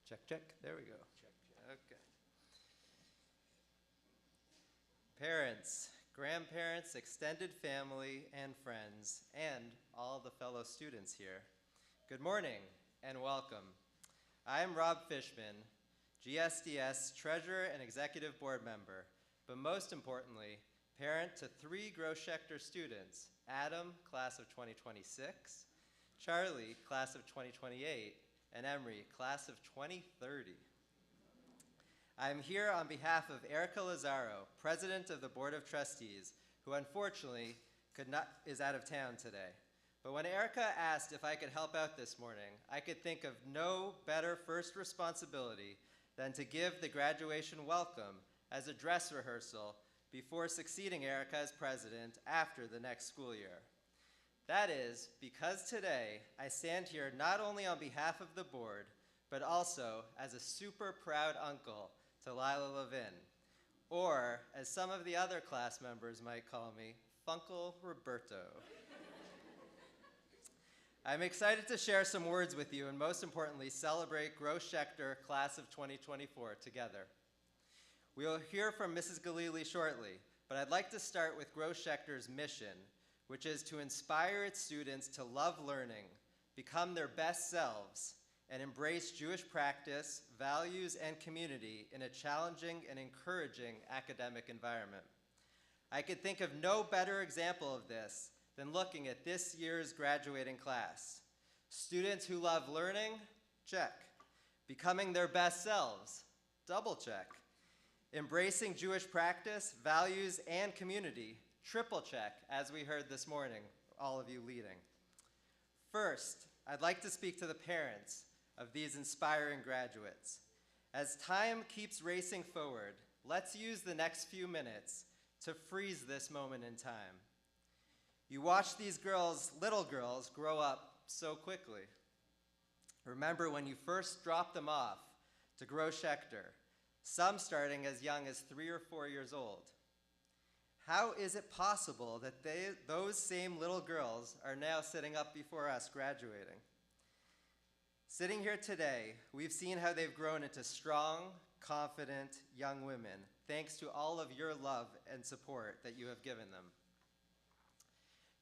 Check, check. There we go. Check, check. Okay. Parents, grandparents, extended family, and friends, and all the fellow students here, good morning and welcome. I'm Rob Fishman, GSDS Treasurer and Executive Board Member, but most importantly, parent to 3 Groschecter students, Adam, class of 2026, Charlie, class of 2028, and Emery, class of 2030. I'm here on behalf of Erica Lazaro, President of the Board of Trustees, who unfortunately is out of town today. But when Erica asked if I could help out this morning, I could think of no better first responsibility than to give the graduation welcome as a dress rehearsal before succeeding Erica as president after the next school year. That is because today I stand here not only on behalf of the board, but also as a super proud uncle to Lyla Levin, or as some of the other class members might call me, Funkle Roberto. I'm excited to share some words with you and most importantly, celebrate Groschecter class of 2024 together. We'll hear from Mrs. Galili shortly, but I'd like to start with Groschecter's mission, which is to inspire its students to love learning, become their best selves, and embrace Jewish practice, values, and community in a challenging and encouraging academic environment. I could think of no better example of this than looking at this year's graduating class. Students who love learning, check. Becoming their best selves, double check. Embracing Jewish practice, values, and community, triple check, as we heard this morning, all of you leading. First, I'd like to speak to the parents of these inspiring graduates. As time keeps racing forward, let's use the next few minutes to freeze this moment in time. You watch these girls, little girls, grow up so quickly. Remember when you first dropped them off to Groschecter, some starting as young as 3 or 4 years old. How is it possible that those same little girls are now sitting up before us graduating? Sitting here today, we've seen how they've grown into strong, confident young women, thanks to all of your love and support that you have given them.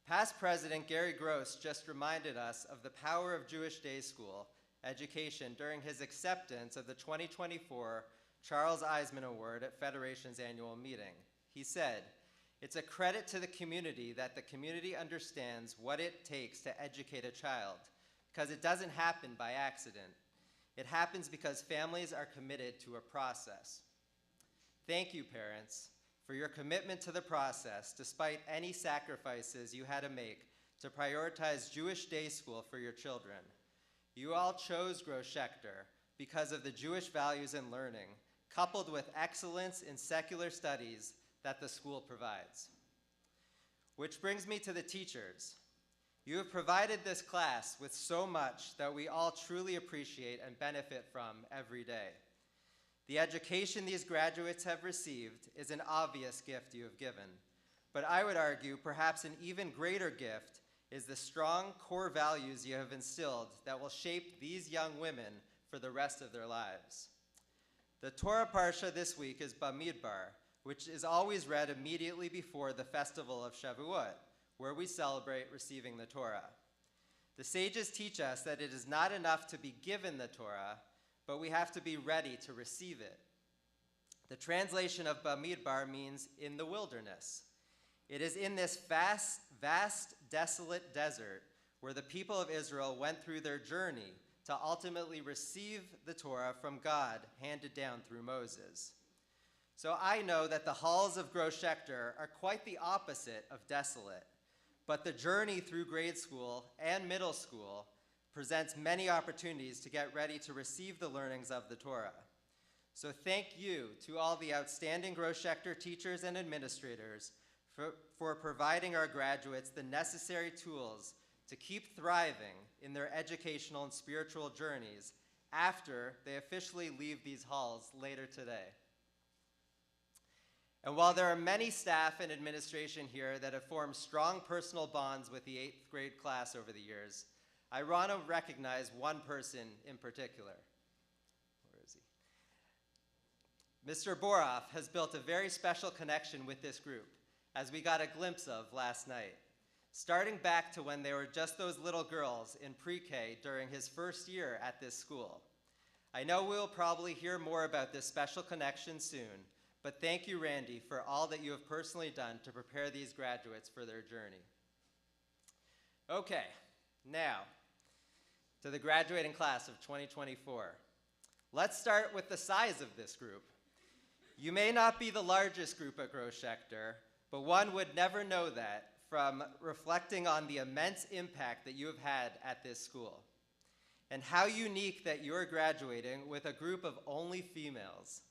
Past President Gary Gross just reminded us of the power of Jewish day school education during his acceptance of the 2024 Charles Eisman Award at Federation's annual meeting. He said, "It's a credit to the community that the community understands what it takes to educate a child, because it doesn't happen by accident. It happens because families are committed to a process." Thank you, parents, for your commitment to the process, despite any sacrifices you had to make to prioritize Jewish day school for your children. You all chose Groschecter because of the Jewish values and learning, coupled with excellence in secular studies that the school provides. Which brings me to the teachers. You have provided this class with so much that we all truly appreciate and benefit from every day. The education these graduates have received is an obvious gift you have given, but I would argue perhaps an even greater gift is the strong core values you have instilled that will shape these young women for the rest of their lives. The Torah Parsha this week is Bamidbar, which is always read immediately before the festival of Shavuot, where we celebrate receiving the Torah. The sages teach us that it is not enough to be given the Torah, but we have to be ready to receive it. The translation of Bamidbar means in the wilderness. It is in this vast, desolate desert where the people of Israel went through their journey to ultimately receive the Torah from God handed down through Moses. So I know that the halls of Groschecter are quite the opposite of desolate, but the journey through grade school and middle school presents many opportunities to get ready to receive the learnings of the Torah. So thank you to all the outstanding Groschecter teachers and administrators for providing our graduates the necessary tools to keep thriving in their educational and spiritual journeys after they officially leave these halls later today. And while there are many staff and administration here that have formed strong personal bonds with the 8th grade class over the years, I want to recognize one person in particular. Mr. Boroff has built a very special connection with this group, as we got a glimpse of last night, starting back to when they were just those little girls in pre-K during his first year at this school. I know we'll probably hear more about this special connection soon, but thank you, Randy, for all that you have personally done to prepare these graduates for their journey. Okay, now to the graduating class of 2024. Let's start with the size of this group. You may not be the largest group at Gross Schechter, but one would never know that from reflecting on the immense impact that you have had at this school, and how unique that you are graduating with a group of only females.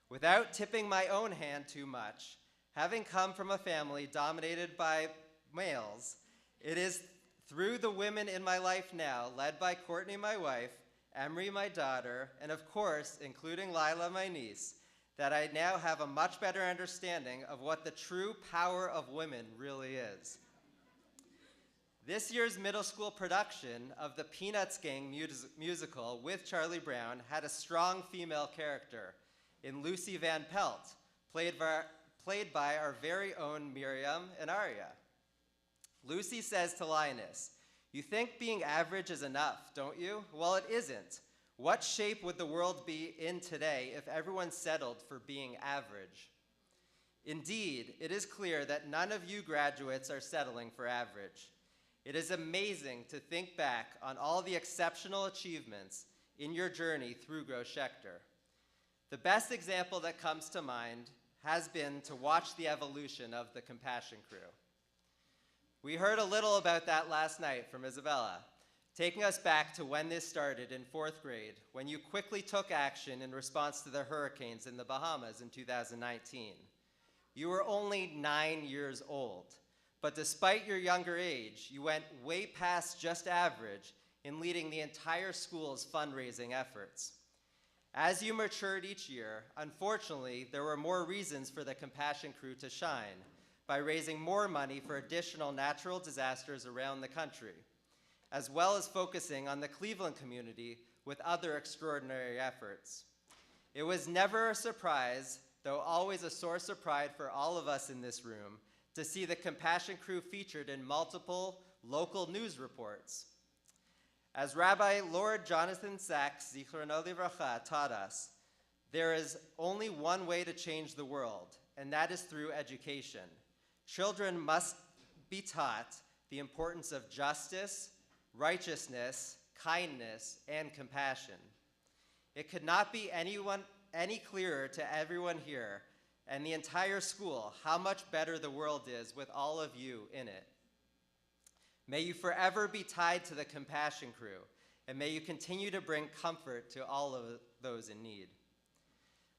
Without tipping my own hand too much, having come from a family dominated by males, it is through the women in my life now, led by Courtney, my wife, Emery, my daughter, and of course, including Lyla, my niece, that I now have a much better understanding of what the true power of women really is. This year's middle school production of the Peanuts Gang musical with Charlie Brown had a strong female character in Lucy Van Pelt, played by our very own Miriam and Aria. Lucy says to Linus, "You think being average is enough, don't you? Well, it isn't. What shape would the world be in today if everyone settled for being average?" Indeed, it is clear that none of you graduates are settling for average. It is amazing to think back on all the exceptional achievements in your journey through Gross Schechter. The best example that comes to mind has been to watch the evolution of the Compassion Crew. We heard a little about that last night from Isabella, taking us back to when this started in 4th grade, when you quickly took action in response to the hurricanes in the Bahamas in 2019. You were only 9 years old, but despite your younger age, you went way past just average in leading the entire school's fundraising efforts. As you matured each year, unfortunately, there were more reasons for the Compassion Crew to shine by raising more money for additional natural disasters around the country, as well as focusing on the Cleveland community with other extraordinary efforts. It was never a surprise, though always a source of pride for all of us in this room, to see the Compassion Crew featured in multiple local news reports. As Rabbi Lord Jonathan Sachs, Zichrono Livracha, taught us, there is only one way to change the world, and that is through education. Children must be taught the importance of justice, righteousness, kindness, and compassion. It could not be any clearer to everyone here and the entire school how much better the world is with all of you in it. May you forever be tied to the Compassion Crew, and may you continue to bring comfort to all of those in need.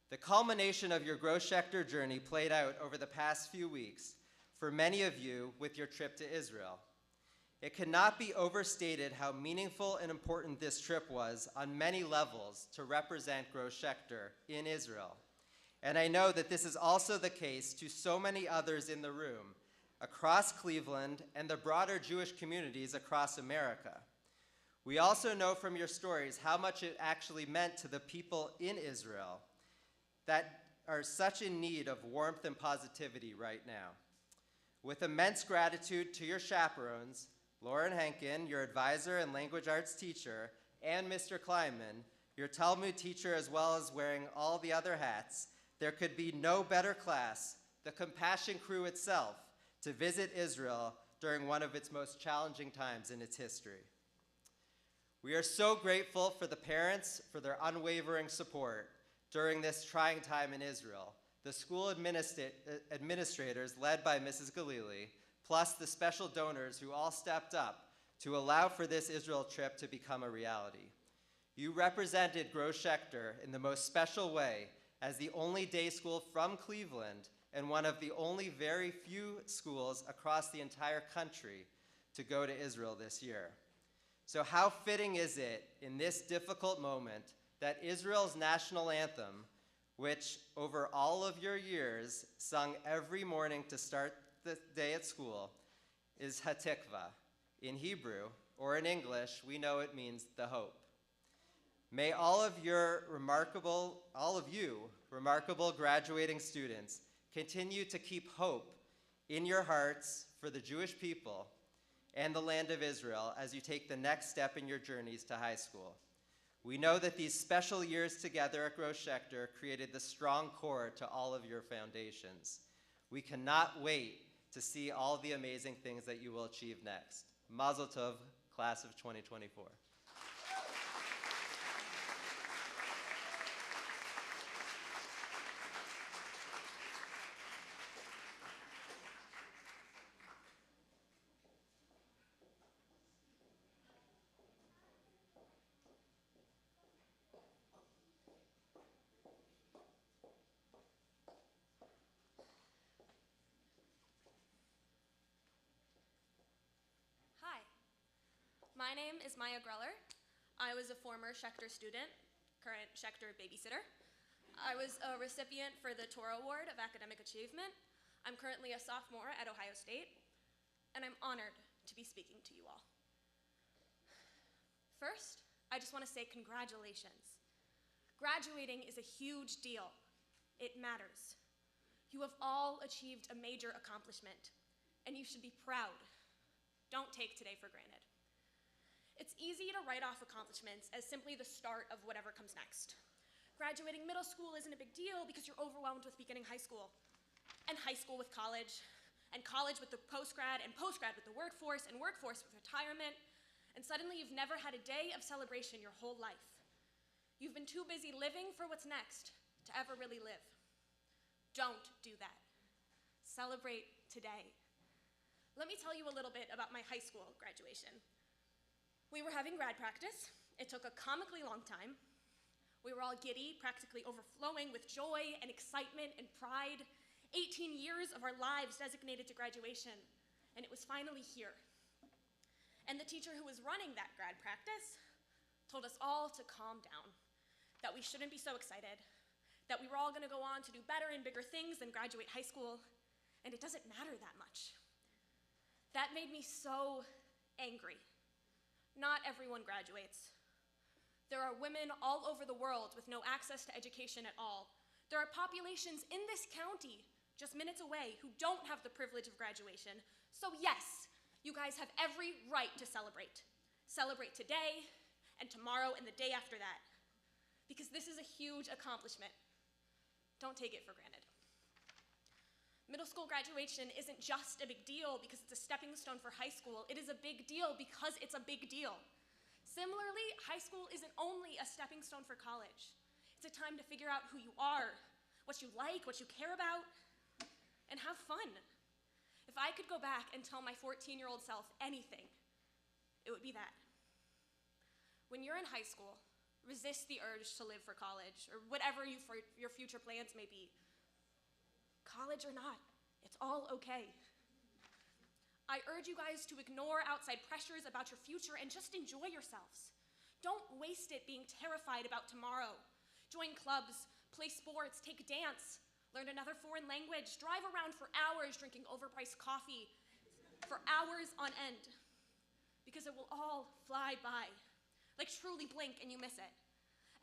The culmination of your Gross Schechter journey played out over the past few weeks for many of you with your trip to Israel. It cannot be overstated how meaningful and important this trip was on many levels to represent Gross Schechter in Israel. And I know that this is also the case to so many others in the room, across Cleveland and the broader Jewish communities across America. We also know from your stories how much it actually meant to the people in Israel that are such in need of warmth and positivity right now. With immense gratitude to your chaperones, Lauren Henkin, your advisor and language arts teacher, and Mr. Kleinman, your Talmud teacher, as well as wearing all the other hats, there could be no better class, the Compassion Crew itself, to visit Israel during one of its most challenging times in its history. We are so grateful for the parents for their unwavering support during this trying time in Israel, the school administrators led by Mrs. Galili, plus the special donors who all stepped up to allow for this Israel trip to become a reality. You represented Gross Schechter in the most special way as the only day school from Cleveland and one of the only very few schools across the entire country to go to Israel this year. So how fitting is it in this difficult moment that Israel's national anthem, which over all of your years sung every morning to start the day at school, is Hatikva. In Hebrew, or in English, we know it means the hope. May all of you remarkable graduating students continue to keep hope in your hearts for the Jewish people and the land of Israel as you take the next step in your journeys to high school. We know that these special years together at Gross Schechter created the strong core to all of your foundations. We cannot wait to see all the amazing things that you will achieve next. Mazel tov, class of 2024. My name is Maya Greller. I was a former Schechter student, current Schechter babysitter. I was a recipient for the Torah Award of Academic Achievement. I'm currently a sophomore at Ohio State, and I'm honored to be speaking to you all. First, I just want to say congratulations. Graduating is a huge deal. It matters. You have all achieved a major accomplishment, and you should be proud. Don't take today for granted. It's easy to write off accomplishments as simply the start of whatever comes next. Graduating middle school isn't a big deal because you're overwhelmed with beginning high school, and high school with college, and college with the postgrad, and postgrad with the workforce, and workforce with retirement, and suddenly you've never had a day of celebration your whole life. You've been too busy living for what's next to ever really live. Don't do that. Celebrate today. Let me tell you a little bit about my high school graduation. We were having grad practice. It took a comically long time. We were all giddy, practically overflowing with joy and excitement and pride. 18 years of our lives designated to graduation, and it was finally here. And the teacher who was running that grad practice told us all to calm down, that we shouldn't be so excited, that we were all gonna go on to do better and bigger things than graduate high school, and it doesn't matter that much. That made me so angry. Not everyone graduates. There are women all over the world with no access to education at all. There are populations in this county, just minutes away, who don't have the privilege of graduation. So yes, you guys have every right to celebrate. Celebrate today, and tomorrow, and the day after that. Because this is a huge accomplishment. Don't take it for granted. Middle school graduation isn't just a big deal because it's a stepping stone for high school. It is a big deal because it's a big deal. Similarly, high school isn't only a stepping stone for college. It's a time to figure out who you are, what you like, what you care about, and have fun. If I could go back and tell my 14-year-old self anything, it would be that. When you're in high school, resist the urge to live for college or whatever your future plans may be. College or not, it's all okay. I urge you guys to ignore outside pressures about your future and just enjoy yourselves. Don't waste it being terrified about tomorrow. Join clubs, play sports, take dance, learn another foreign language, drive around for hours drinking overpriced coffee for hours on end, because it will all fly by. Like truly blink and you miss it.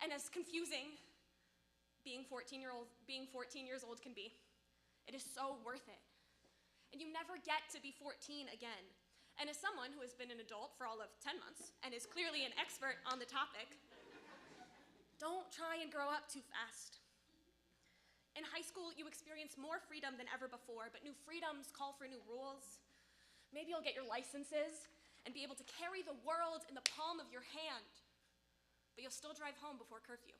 And as confusing being 14 years old can be, it is so worth it. And you never get to be 14 again. And as someone who has been an adult for all of 10 months and is clearly an expert on the topic, don't try and grow up too fast. In high school, you experience more freedom than ever before, but new freedoms call for new rules. Maybe you'll get your licenses and be able to carry the world in the palm of your hand, but you'll still drive home before curfew.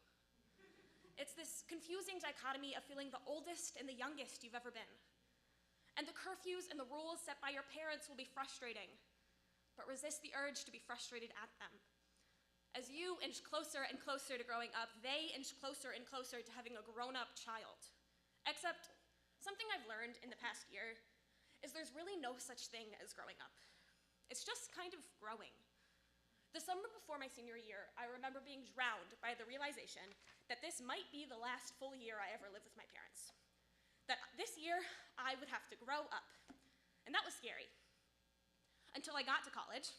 It's this confusing dichotomy of feeling the oldest and the youngest you've ever been. And the curfews and the rules set by your parents will be frustrating, but resist the urge to be frustrated at them. As you inch closer and closer to growing up, they inch closer and closer to having a grown-up child. Except, something I've learned in the past year is there's really no such thing as growing up. It's just kind of growing. The summer before my senior year, I remember being drowned by the realization that this might be the last full year I ever live with my parents. That this year, I would have to grow up. And that was scary. Until I got to college,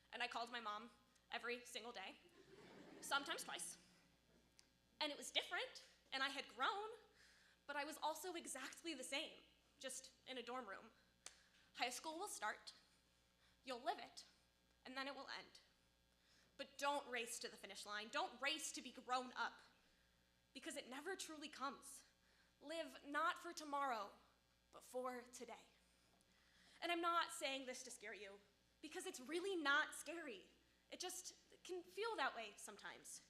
and I called my mom every single day, sometimes twice, And it was different, and I had grown, but I was also exactly the same, just in a dorm room. High school will start, you'll live it, and then it will end. But don't race to the finish line. Don't race to be grown up, because it never truly comes. Live not for tomorrow, but for today. And I'm not saying this to scare you, because it's really not scary. It just can feel that way sometimes.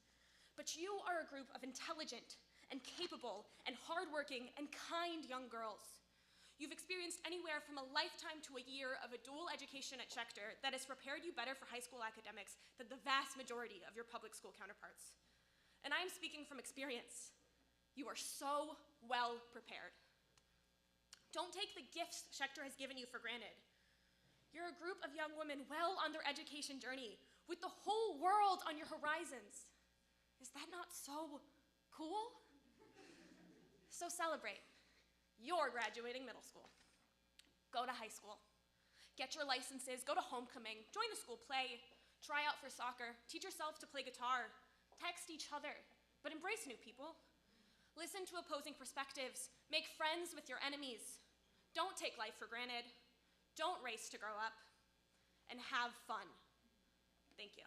But you are a group of intelligent and capable and hardworking and kind young girls. You've experienced anywhere from a lifetime to a year of a dual education at Schechter that has prepared you better for high school academics than the vast majority of your public school counterparts. And I am speaking from experience. You are so well prepared. Don't take the gifts Schechter has given you for granted. You're a group of young women well on their education journey, with the whole world on your horizons. Is that not so cool? So celebrate. You're graduating middle school. Go to high school. Get your licenses, go to homecoming, join the school play, try out for soccer, teach yourself to play guitar, text each other, but embrace new people. Listen to opposing perspectives, make friends with your enemies. Don't take life for granted. Don't race to grow up, and have fun. Thank you.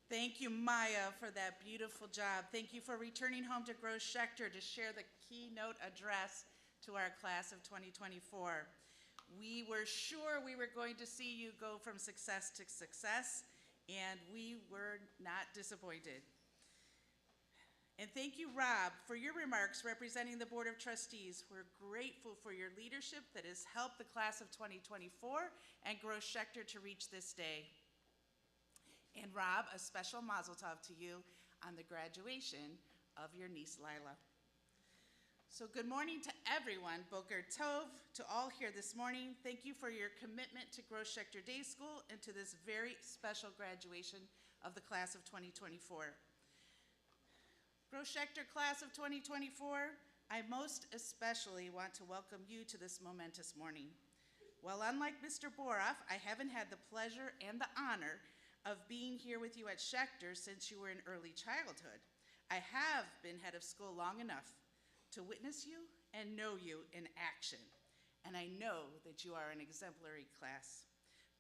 Thank you, Maya, for that beautiful job. Thank you for returning home to Gross Schechter to share the keynote address to our class of 2024. We were sure we were going to see you go from success to success, and we were not disappointed. And thank you, Rob, for your remarks representing the Board of Trustees. We're grateful for your leadership that has helped the class of 2024 and Gross Schechter to reach this day. And Rob, a special mazel tov to you on the graduation of your niece, Lyla. So good morning to everyone, Boker Tov, to all here this morning. Thank you for your commitment to Gross Schechter Day School and to this very special graduation of the class of 2024. Gross Schechter class of 2024, I most especially want to welcome you to this momentous morning. Well, unlike Mr. Boroff, I haven't had the pleasure and the honor of being here with you at Schechter since you were in early childhood. I have been head of school long enough to witness you and know you in action, and I know that you are an exemplary class.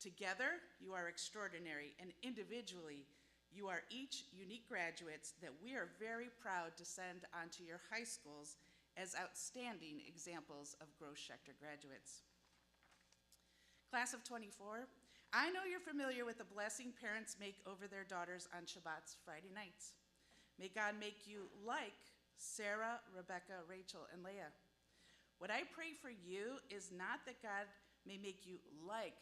Together, you are extraordinary, and individually, you are each unique graduates that we are very proud to send onto your high schools as outstanding examples of Gross Schechter graduates. Class of 24, I know you're familiar with the blessing parents make over their daughters on Shabbat's Friday nights. May God make you like Sarah, Rebecca, Rachel, and Leah. What I pray for you is not that God may make you like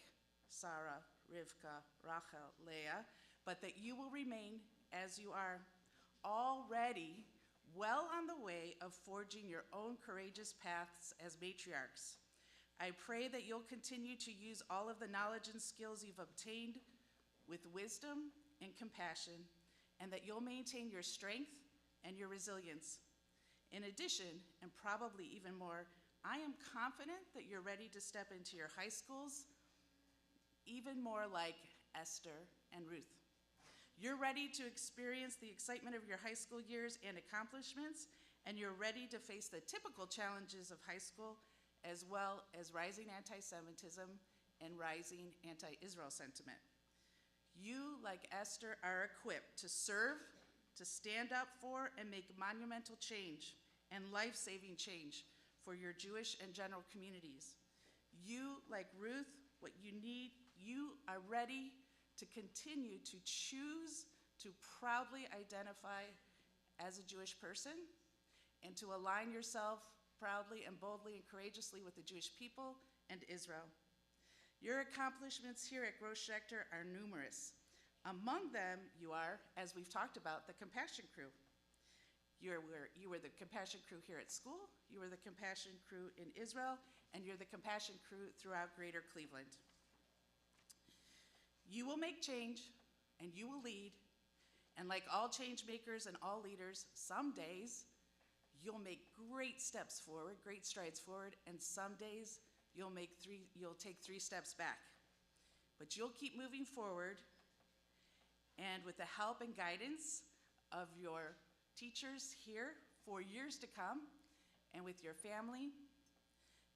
Sarah, Rivka, Rachel, Leah, but that you will remain as you are, already well on the way of forging your own courageous paths as matriarchs. I pray that you'll continue to use all of the knowledge and skills you've obtained with wisdom and compassion, and that you'll maintain your strength and your resilience. In addition, and probably even more, I am confident that you're ready to step into your high schools, even more like Esther and Ruth. You're ready to experience the excitement of your high school years and accomplishments, and you're ready to face the typical challenges of high school, as well as rising anti-Semitism and rising anti-Israel sentiment. You, like Esther, are equipped to serve, to stand up for, and make monumental change and life-saving change for your Jewish and general communities. You, like Ruth, what you need, you are ready to continue to choose to proudly identify as a Jewish person and to align yourself proudly and boldly and courageously with the Jewish people and Israel. Your accomplishments here at Gross Schechter are numerous. Among them, you are, as we've talked about, the Compassion Crew. You were the Compassion Crew here at school, you were the Compassion Crew in Israel, and you're the Compassion Crew throughout Greater Cleveland. You will make change, and you will lead, and like all change makers and all leaders, some days you'll make great steps forward, great strides forward, and some days you'll take 3 steps back. But you'll keep moving forward, and with the help and guidance of your teachers here for years to come, and with your family,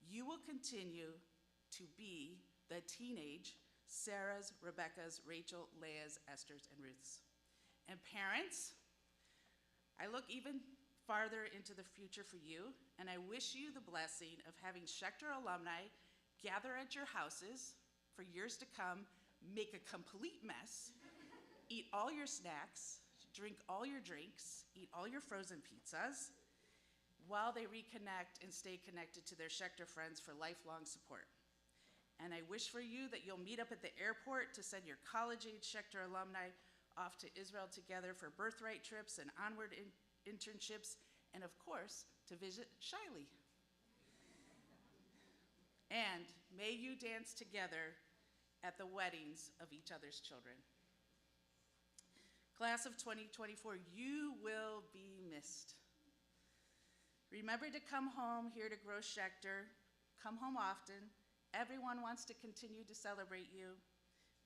you will continue to be the teenage Sarahs, Rebecca's, Rachel, Leah's, Esther's, and Ruth's. And parents, I look even farther into the future for you, and I wish you the blessing of having Schechter alumni gather at your houses for years to come, make a complete mess, eat all your snacks, drink all your drinks, eat all your frozen pizzas, while they reconnect and stay connected to their Schechter friends for lifelong support. And I wish for you that you'll meet up at the airport to send your college-age Schechter alumni off to Israel together for birthright trips and onward internships, and of course, to visit Shay-Lee. And may you dance together at the weddings of each other's children. Class of 2024, you will be missed. Remember to come home here to Gross Schechter. Come home often. Everyone wants to continue to celebrate you.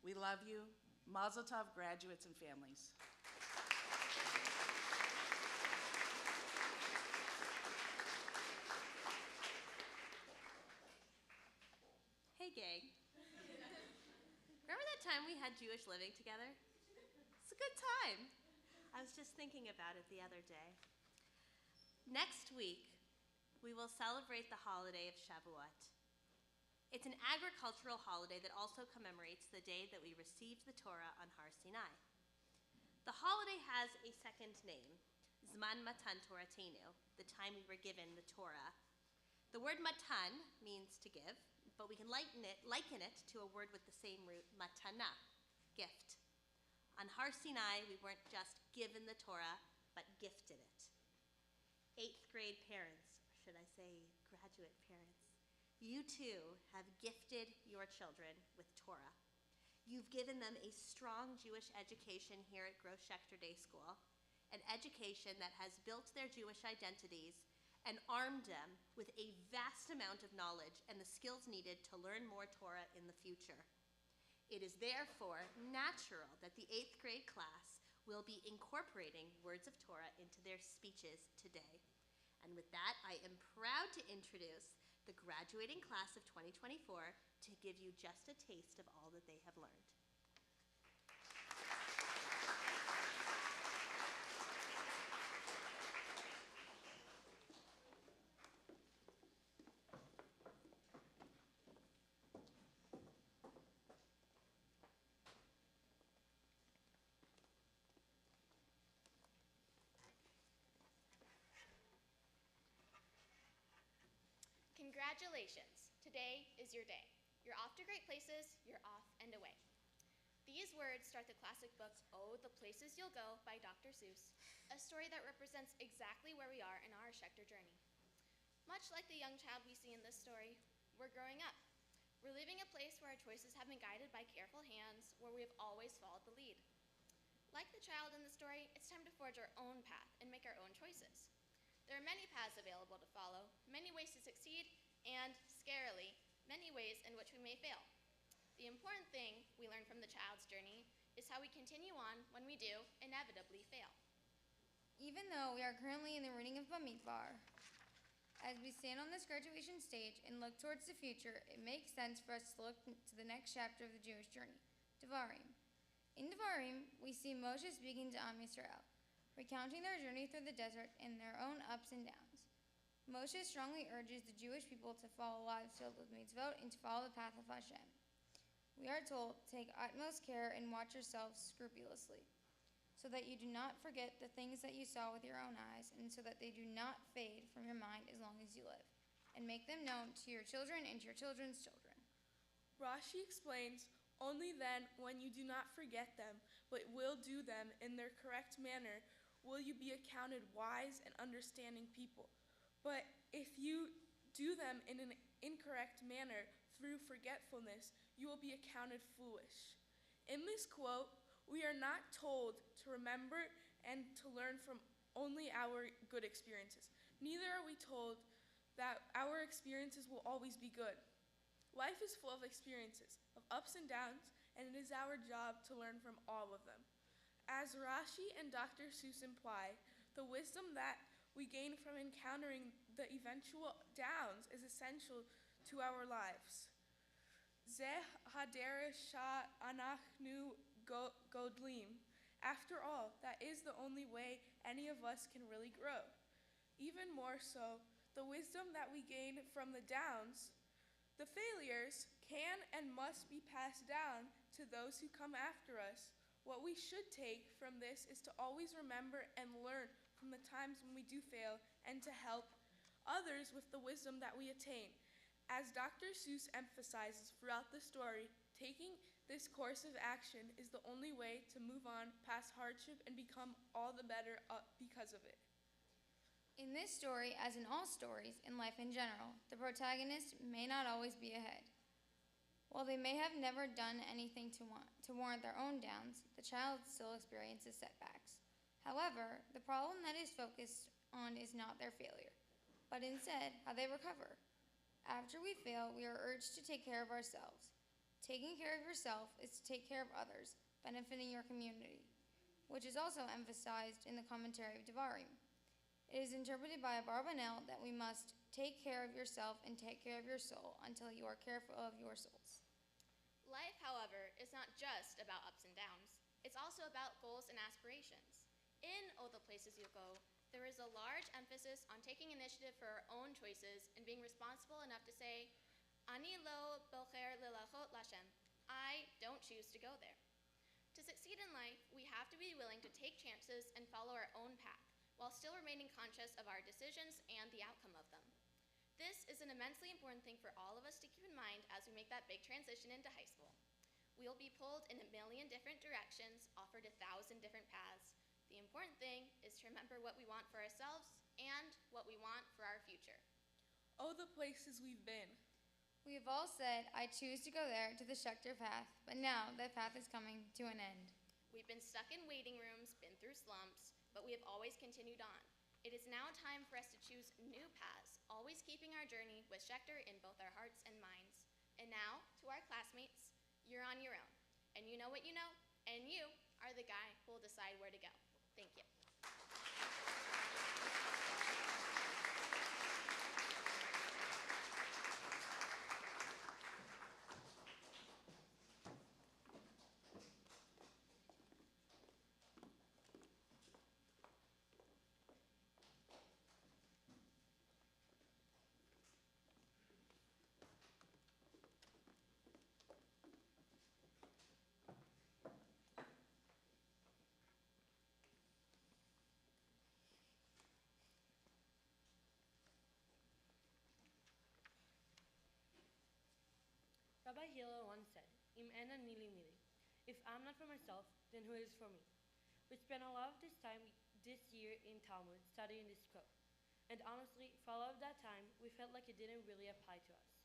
We love you. Mazel tov, graduates and families. Hey, gang. Remember that time we had Jewish living together? It's a good time. I was just thinking about it the other day. Next week, we will celebrate the holiday of Shavuot. It's an agricultural holiday that also commemorates the day that we received the Torah on Har Sinai. The holiday has a second name, Zman Matan Toratenu, the time we were given the Torah. The word matan means to give, but we can liken it to a word with the same root, matana, gift. On Har Sinai, we weren't just given the Torah, but gifted it. 8th grade parents, or should I say graduate parents, you too have gifted your children with Torah. You've given them a strong Jewish education here at Gross Schechter Day School, an education that has built their Jewish identities and armed them with a vast amount of knowledge and the skills needed to learn more Torah in the future. It is therefore natural that the 8th grade class will be incorporating words of Torah into their speeches today. And with that, I am proud to introduce the graduating class of 2024 to give you just a taste of all that they have learned. Congratulations, today is your day. You're off to great places, you're off and away. These words start the classic book, Oh, the Places You'll Go by Dr. Seuss, a story that represents exactly where we are in our Schechter journey. Much like the young child we see in this story, we're growing up. We're leaving a place where our choices have been guided by careful hands, where we have always followed the lead. Like the child in the story, it's time to forge our own path and make our own choices. There are many paths available to follow, many ways to succeed, and, scarily, many ways in which we may fail. The important thing we learn from the child's journey is how we continue on when we do inevitably fail. Even though we are currently in the reading of Bamidbar, as we stand on this graduation stage and look towards the future, it makes sense for us to look to the next chapter of the Jewish journey, Devarim. In Devarim, we see Moshe speaking to Am Yisrael, recounting their journey through the desert and their own ups and downs. Moshe strongly urges the Jewish people to follow lives filled with mitzvot and to follow the path of Hashem. We are told to take utmost care and watch yourselves scrupulously, so that you do not forget the things that you saw with your own eyes, and so that they do not fade from your mind as long as you live, and make them known to your children and to your children's children. Rashi explains, only then, when you do not forget them, but will do them in their correct manner, will you be accounted wise and understanding people. But if you do them in an incorrect manner through forgetfulness, you will be accounted foolish. In this quote, we are not told to remember and to learn from only our good experiences. Neither are we told that our experiences will always be good. Life is full of experiences, of ups and downs, and it is our job to learn from all of them. As Rashi and Dr. Seuss imply, the wisdom that we gain from encountering the eventual downs is essential to our lives. Zeh haderech anachnu godlim. After all, that is the only way any of us can really grow. Even more so, the wisdom that we gain from the downs, the failures, can and must be passed down to those who come after us. What we should take from this is to always remember and learn from the times when we do fail and to help others with the wisdom that we attain. As Dr. Seuss emphasizes throughout the story, taking this course of action is the only way to move on past hardship and become all the better because of it. In this story, as in all stories in life in general, the protagonist may not always be ahead. While they may have never done anything to warrant their own downs, the child still experiences setbacks. However, the problem that is focused on is not their failure, but instead how they recover. After we fail, we are urged to take care of ourselves. Taking care of yourself is to take care of others, benefiting your community, which is also emphasized in the commentary of Devarim. It is interpreted by Abarbanel that we must take care of yourself and take care of your soul until you are careful of your souls. Life, however, is not just about ups and downs. It's also about goals and aspirations. In Oh, the Places You Go, there is a large emphasis on taking initiative for our own choices and being responsible enough to say, Ani lo bocher lelachot lashem. I don't choose to go there. To succeed in life, we have to be willing to take chances and follow our own path, while still remaining conscious of our decisions and the outcome of them. This is an immensely important thing for all of us to keep in mind as we make that big transition into high school. We'll be pulled in a million different directions, offered 1,000 different paths. The important thing is to remember what we want for ourselves and what we want for our future. Oh, the places we've been. We have all said, I choose to go there to the Schechter path, but now that path is coming to an end. We've been stuck in waiting rooms, been through slumps, but we have always continued on. It is now time for us to choose new paths, always keeping our journey with Schechter in both our hearts and minds. And now, to our classmates, you're on your own. And you know what you know, and you are the guy who will decide where to go. Thank you. Rabbi Hillel once said, Im ena nili mili. If I'm not for myself, then who is for me? We spent a lot of this time this year in Talmud studying this quote. And honestly, for a lot of that time, we felt like it didn't really apply to us.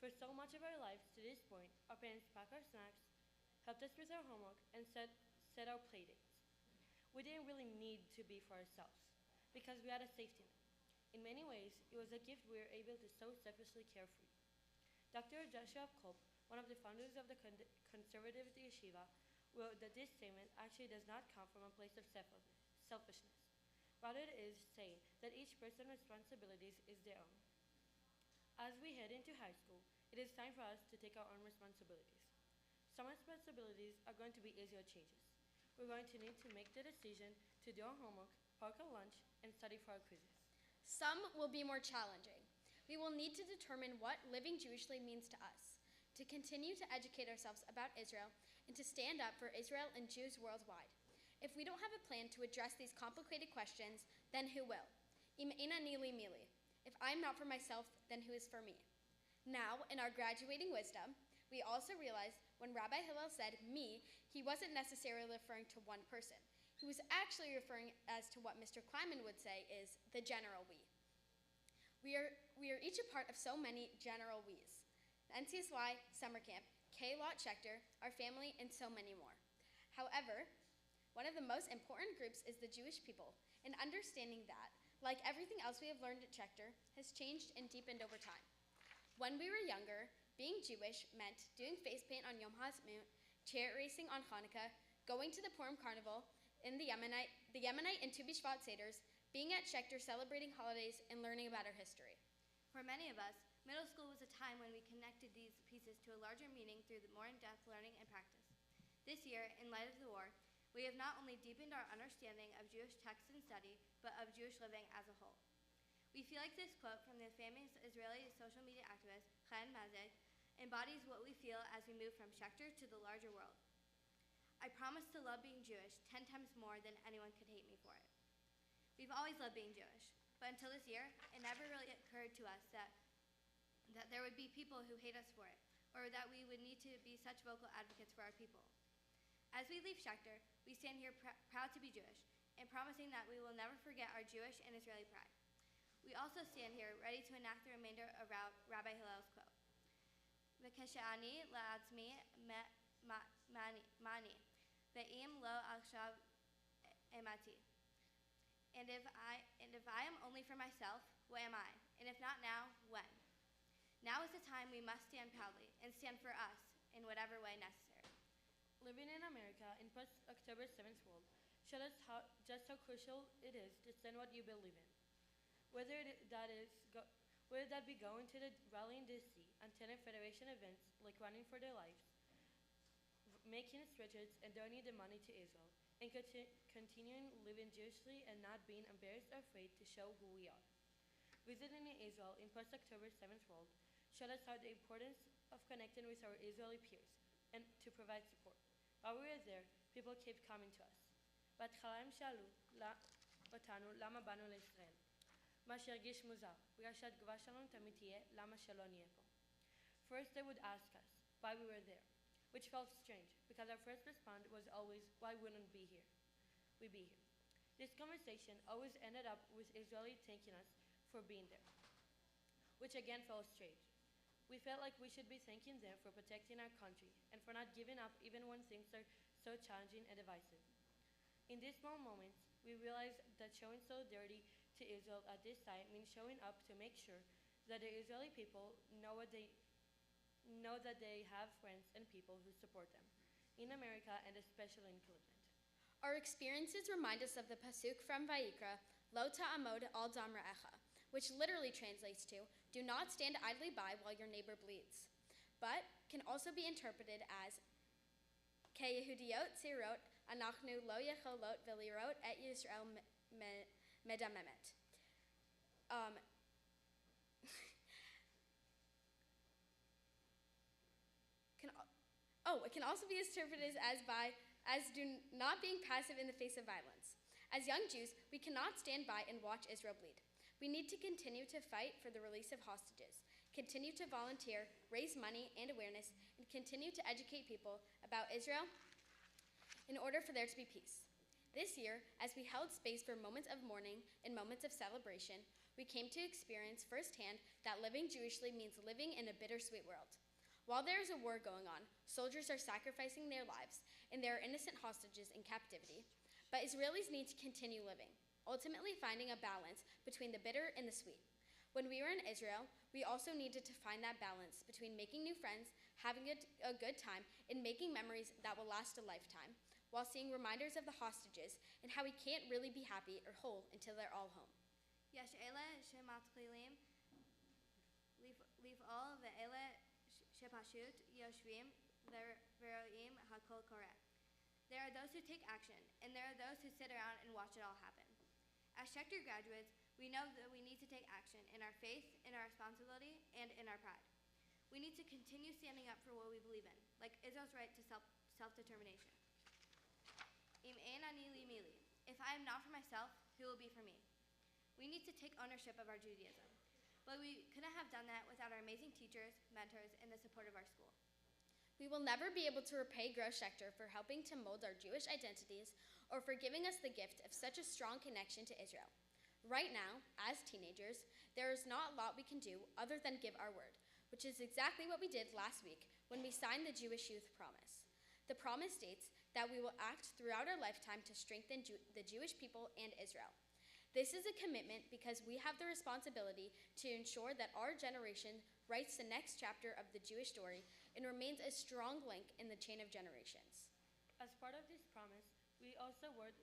For so much of our lives to this point, our parents packed our snacks, helped us with our homework, and set our play dates. We didn't really need to be for ourselves, because we had a safety net. In many ways, it was a gift we were able to so selfishly care for. Dr. Joshua Kolb, one of the founders of the conservative yeshiva, wrote that this statement actually does not come from a place of selfishness. Rather, it is saying that each person's responsibilities is their own. As we head into high school, it is time for us to take our own responsibilities. Some responsibilities are going to be easier changes. We're going to need to make the decision to do our homework, pack our lunch, and study for our quizzes. Some will be more challenging. We will need to determine what living Jewishly means to us, to continue to educate ourselves about Israel, and to stand up for Israel and Jews worldwide. If we don't have a plan to address these complicated questions, then who will? Im ena nili mili. If I'm not for myself, then who is for me? Now, in our graduating wisdom, we also realized when Rabbi Hillel said me, he wasn't necessarily referring to one person. He was actually referring as to what Mr. Kleiman would say is the general we. We are each a part of so many general we's. The NCSY, Summer Camp, K-Lot Schechter, our family, and so many more. However, one of the most important groups is the Jewish people, and understanding that like everything else we have learned at Schechter, has changed and deepened over time. When we were younger, being Jewish meant doing face paint on Yom HaAtzmaut, chariot racing on Hanukkah, going to the Purim Carnival, in the Yemenite and Tu B'Shvat Seders, being at Schechter celebrating holidays, and learning about our history. For many of us, middle school was a time when we connected these pieces to a larger meaning through the more in-depth learning and practice. This year, in light of the war, we have not only deepened our understanding of Jewish text and study, but of Jewish living as a whole. We feel like this quote from the famous Israeli social media activist, Chaim Mazed, embodies what we feel as we move from Schechter to the larger world. I promise to love being Jewish 10 times more than anyone could hate me for it. We've always loved being Jewish, but until this year, it never really occurred to us that there would be people who hate us for it, or that we would need to be such vocal advocates for our people. As we leave Schechter, we stand here proud to be Jewish, and promising that we will never forget our Jewish and Israeli pride. We also stand here ready to enact the remainder of Rabbi Hillel's quote. V'keshani la'atzmi mani, ve'im lo achshav emati. And if I am only for myself, what am I? And if not now, when? Now is the time we must stand proudly and stand for us in whatever way necessary. Living in America in post-October 7th world showed us just how crucial it is to stand what you believe in. Whether that be going to the rally in D.C., attending Federation events like Running for Their Lives, making sweatshirts and donating the money to Israel, and continuing living Jewishly and not being embarrassed or afraid to show who we are. Visiting in Israel in post-October 7th world showed us how the importance of connecting with our Israeli peers and to provide support. While we were there, people kept coming to us. בהתחלה הם שאלו אותנו למה באנו לישראל. מה שהרגיש מוזר, בגלל שהתגובה שלנו תמיד תהיה למה שלא נהיה פה. First they would ask us why we were there, which felt strange because our first response was always why wouldn't we be here. This conversation always ended up with Israeli thanking us for being there, which again felt strange. We felt like we should be thanking them for protecting our country and for not giving up even when things are so challenging and divisive. In these small moments, we realized that showing solidarity to Israel at this time means showing up to make sure that the Israeli people know that they have friends and people who support them, in America and especially in Cleveland. Our experiences remind us of the pasuk from Vayikra, Lo ta'amod al dam ra'echa, which literally translates to, do not stand idly by while your neighbor bleeds, but can also be interpreted as, Keyehudiot tzirot, anachnu lo yecholot velirot et Yisrael medamemet. It can also be interpreted as do not being passive in the face of violence. As young Jews, we cannot stand by and watch Israel bleed. We need to continue to fight for the release of hostages, continue to volunteer, raise money and awareness, and continue to educate people about Israel in order for there to be peace. This year, as we held space for moments of mourning and moments of celebration, we came to experience firsthand that living Jewishly means living in a bittersweet world. While there is a war going on, soldiers are sacrificing their lives, and there are innocent hostages in captivity, but Israelis need to continue living, ultimately finding a balance between the bitter and the sweet. When we were in Israel, we also needed to find that balance between making new friends, having a good time, and making memories that will last a lifetime, while seeing reminders of the hostages and how we can't really be happy or whole until they're all home. יש אלה שמתחילים לפעול ואלה שפשוט יושבים ורואים הכל קורה. There are those who take action, and there are those who sit around and watch it all happen. As Schechter graduates, we know that we need to take action in our faith, in our responsibility, and in our pride. We need to continue standing up for what we believe in, like Israel's right to self-determination. Im ein ani li mili. If I am not for myself, who will be for me? We need to take ownership of our Judaism. But we couldn't have done that without our amazing teachers, mentors, and the support of our school. We will never be able to repay Gross Schechter for helping to mold our Jewish identities or for giving us the gift of such a strong connection to Israel. Right now, as teenagers, there is not a lot we can do other than give our word, which is exactly what we did last week when we signed the Jewish Youth Promise. The promise states that we will act throughout our lifetime to strengthen the Jewish people and Israel. This is a commitment because we have the responsibility to ensure that our generation writes the next chapter of the Jewish story and remains a strong link in the chain of generations. As part of this promise, we also wrote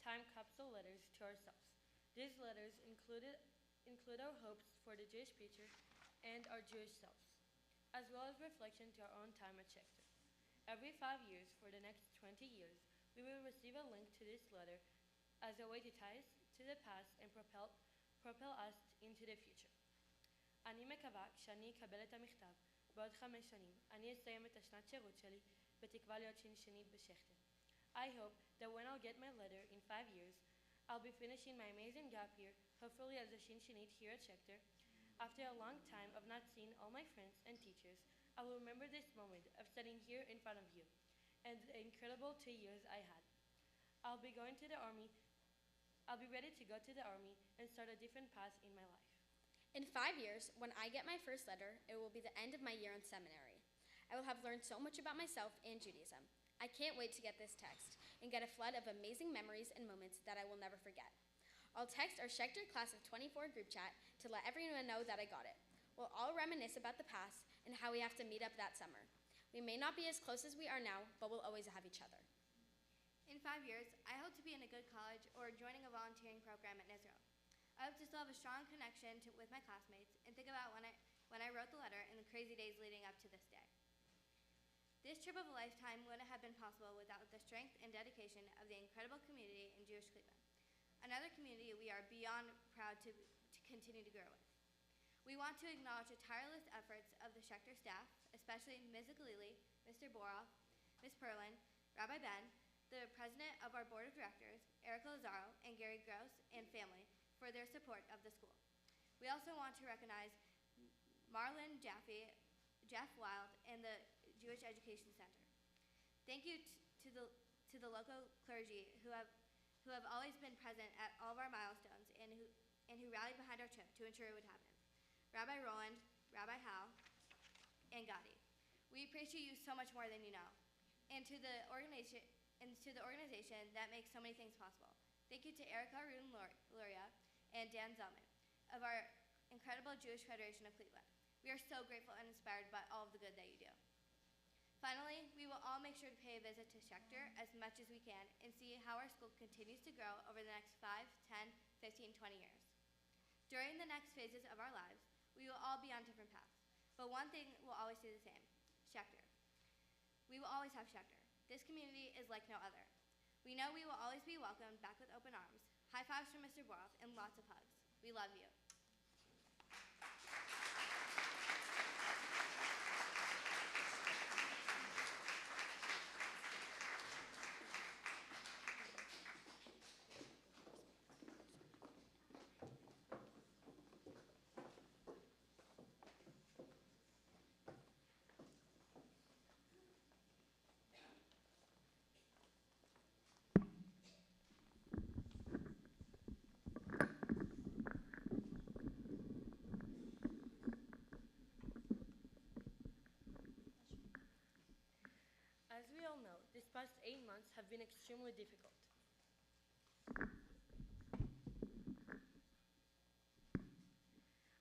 time capsule letters to ourselves. These letters include our hopes for the Jewish future and our Jewish selves, as well as reflection to our own time at Schechter. Every 5 years for the next 20 years, we will receive a link to this letter as a way to tie us to the past and propel us into the future. אני מקווה שאני אקבל את המכתב בעוד 5 שנים, אני אסיים את השנת שירות שלי בתקווה להיות שינשינית בשכטר. I hope that when I'll get my letter in 5 years, I'll be finishing my amazing gap year, hopefully as a shinshinit here at Schechter. After a long time of not seeing all my friends and teachers, I will remember this moment of sitting here in front of you and the incredible 2 years I had. I'll be ready to go to the army and start a different path in my life. In 5 years, when I get my first letter, it will be the end of my year in seminary. I will have learned so much about myself and Judaism. I can't wait to get this text and get a flood of amazing memories and moments that I will never forget. I'll text our Schechter Class of 24 group chat to let everyone know that I got it. We'll all reminisce about the past and how we have to meet up that summer. We may not be as close as we are now, but we'll always have each other. In 5 years, I hope to be in a good college or joining a volunteering program at Israel. I hope to still have a strong connection with my classmates and think about when I wrote the letter and the crazy days leading up to this day. This trip of a lifetime wouldn't have been possible without the strength and dedication of the incredible community in Jewish Cleveland, another community we are beyond proud to continue to grow with. We want to acknowledge the tireless efforts of the Schechter staff, especially Ms. Galili, Mr. Boroff, Ms. Perlin, Rabbi Ben, the president of our board of directors, Erica Lazaro, and Gary Gross, and family for their support of the school. We also want to recognize Marlon Jaffe, Jeff Wild, and the Jewish Education Center. Thank you to the local clergy who have always been present at all of our milestones and who rallied behind our trip to ensure it would happen. Rabbi Roland, Rabbi Hal, and Gadi. We appreciate you so much more than you know. And to the organization that makes so many things possible. Thank you to Erica Rune Luria and Dan Zellman of our incredible Jewish Federation of Cleveland. We are so grateful and inspired by all of the good that you do. Finally, we will all make sure to pay a visit to Schechter as much as we can and see how our school continues to grow over the next 5, 10, 15, 20 years. During the next phases of our lives, we will all be on different paths, but one thing will always stay the same: Schechter. We will always have Schechter. This community is like no other. We know we will always be welcomed back with open arms. High fives from Mr. Boroff and lots of hugs. We love you.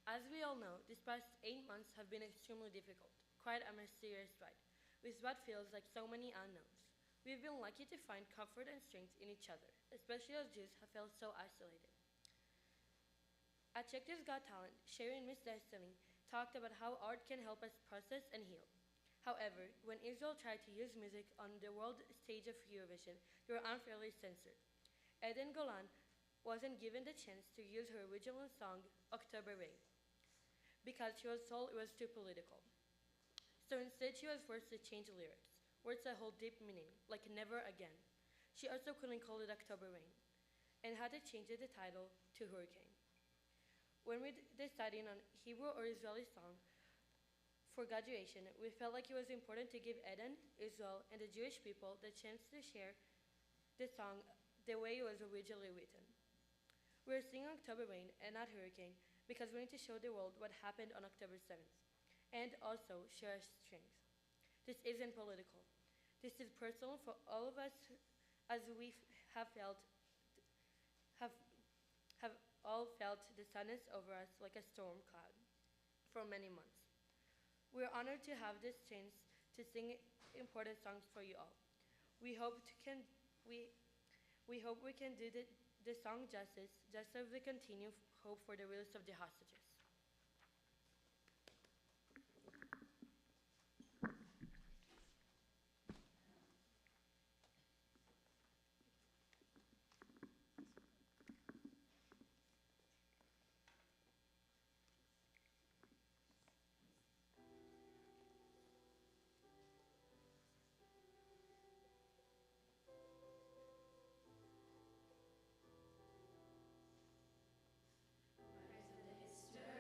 As we all know, these past 8 months have been extremely difficult. Quite a mysterious ride, with what feels like so many unknowns. We've been lucky to find comfort and strength in each other, especially as Jews have felt so isolated. At Schechter's Got Talent, Shay and Ms. Destiny talked about how art can help us process and heal. However, when Israel tried to use music on the world stage of Eurovision, they were unfairly censored. Eden Golan wasn't given the chance to use her original song, October Rain, because she was told it was too political. So instead, she was forced to change the lyrics, words that hold deep meaning, like never again. She also couldn't call it October Rain, and had to change the title to Hurricane. When we decided on Hebrew or Israeli song for graduation, we felt like it was important to give Eden, Israel, and the Jewish people the chance to share the song the way it was originally written. We're singing October Rain and not Hurricane because we need to show the world what happened on October 7th, and also share our strength. This isn't political. This is personal for all of us, as we have felt all felt the sadness over us like a storm cloud for many months. We're honored to have this chance to sing important songs for you all. We hope we can do the song justice, just as we continue hope for the release of the hostages. Rise of the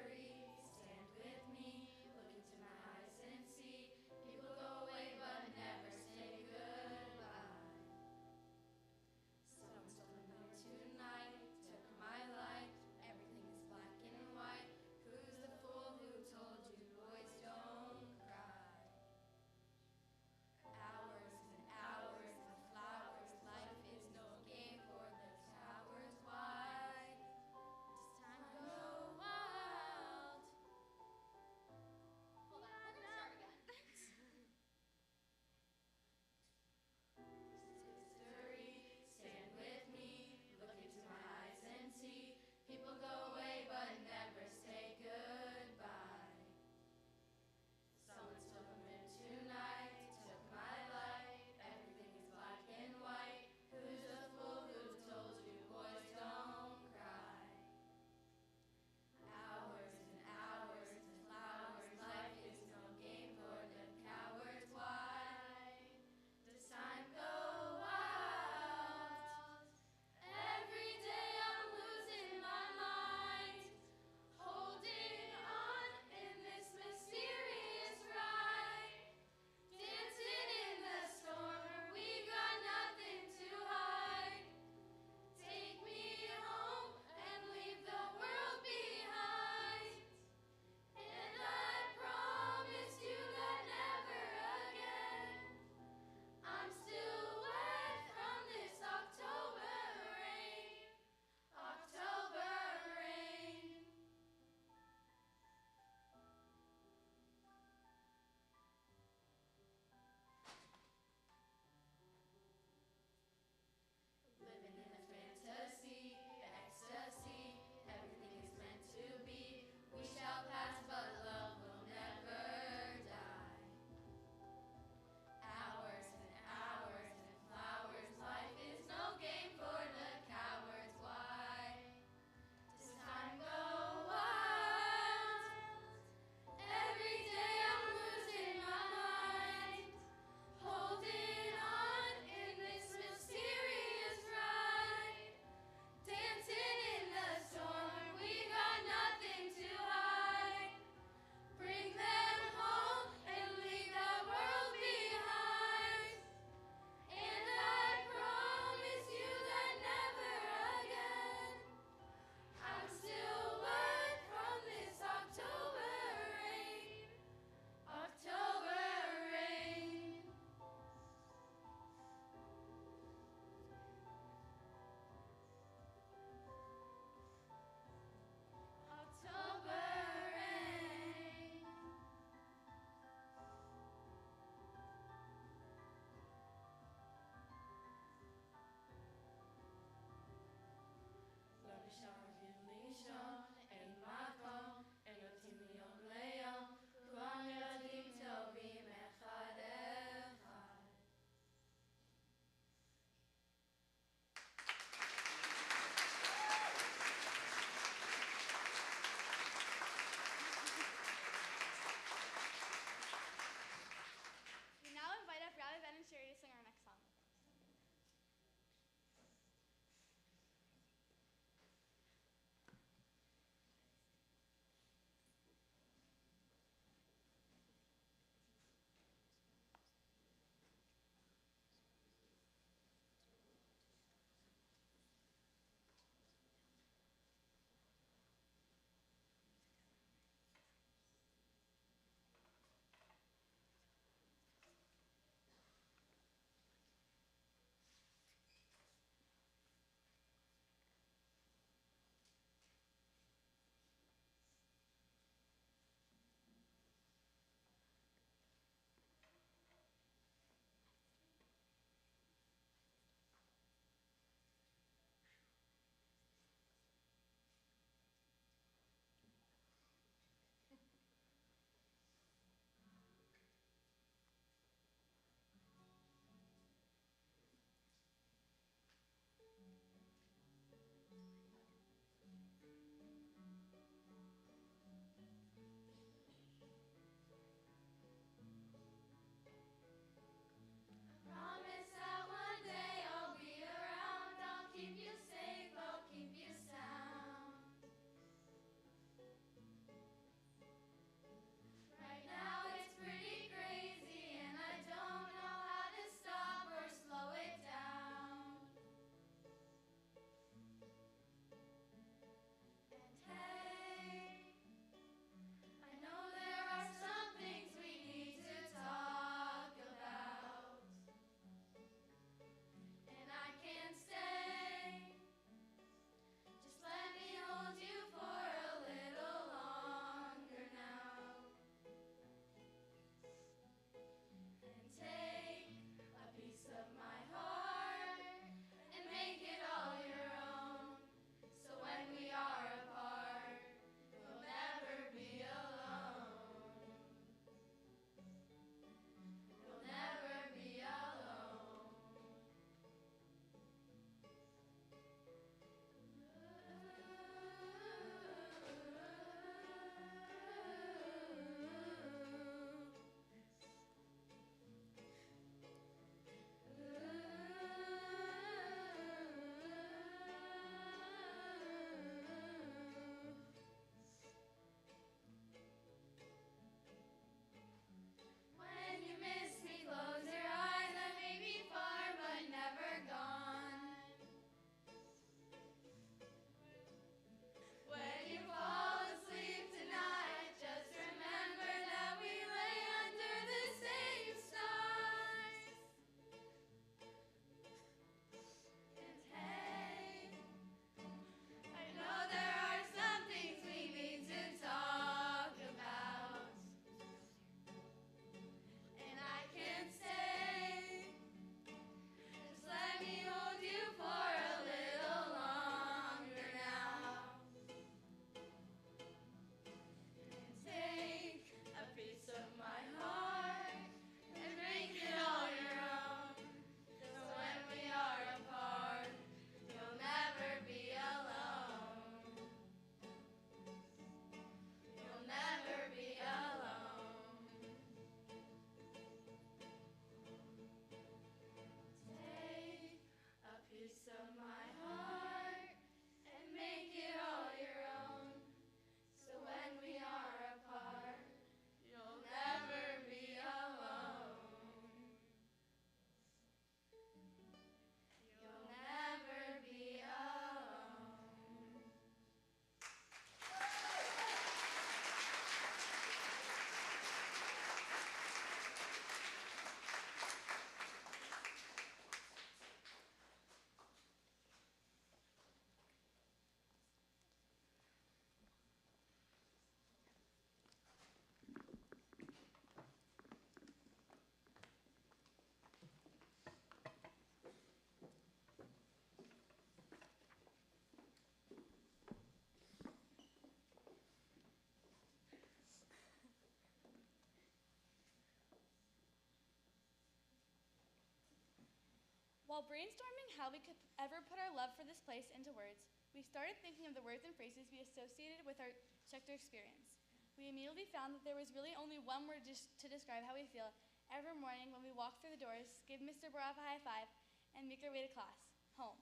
While brainstorming how we could ever put our love for this place into words, we started thinking of the words and phrases we associated with our Schechter experience. We immediately found that there was really only one word to describe how we feel every morning when we walk through the doors, give Mr. Boroff a high five, and make our way to class, home.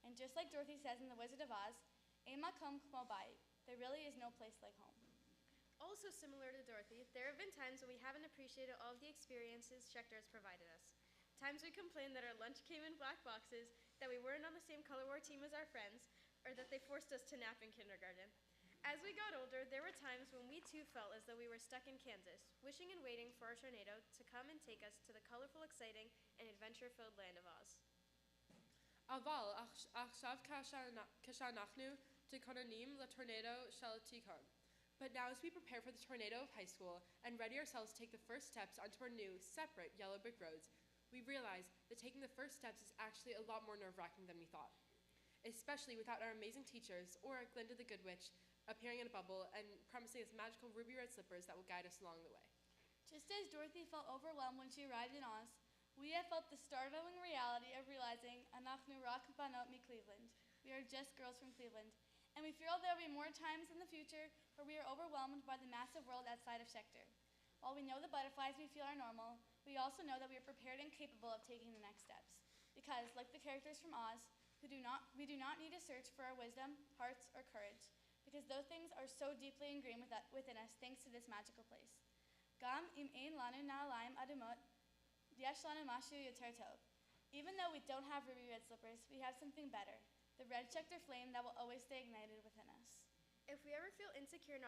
And just like Dorothy says in The Wizard of Oz, Ein makom kmo bayit, there really is no place like home. Also similar to Dorothy, there have been times when we haven't appreciated all of the experiences Schechter has provided us. Times we complained that our lunch came in black boxes, that we weren't on the same color war team as our friends, or that they forced us to nap in kindergarten. As we got older, there were times when we too felt as though we were stuck in Kansas, wishing and waiting for our tornado to come and take us to the colorful, exciting, and adventure-filled land of Oz. אבל עכשיו כשאנחנו תכוננים לטורנדו של תיקון. But now as we prepare for the tornado of high school and ready ourselves to take the first steps onto our new, separate yellow brick roads, we realize that taking the first steps is actually a lot more nerve-wracking than we thought. Especially without our amazing teachers or Glinda the Good Witch appearing in a bubble and promising us magical ruby red slippers that will guide us along the way. Just as Dorothy felt overwhelmed when she arrived in Oz, we have felt the startling reality of realizing אנחנו רק בנות מקליבלנד. We are just girls from Cleveland. And we feel there will be more times in the future where we are overwhelmed by the massive world outside of Schechter. While we know the butterflies we feel are normal, we also know that we are prepared and capable of taking the next steps. Because, like the characters from Oz, we do not need to search for our wisdom, hearts, or courage, because those things are so deeply ingrained within us thanks to this magical place. Gam im ein lanu na'alayim adumot, yesh lanu mashu yoter tov. Even though we don't have ruby red slippers, we have something better, the red Schechter flame that will always stay ignited within us. If we ever feel insecure in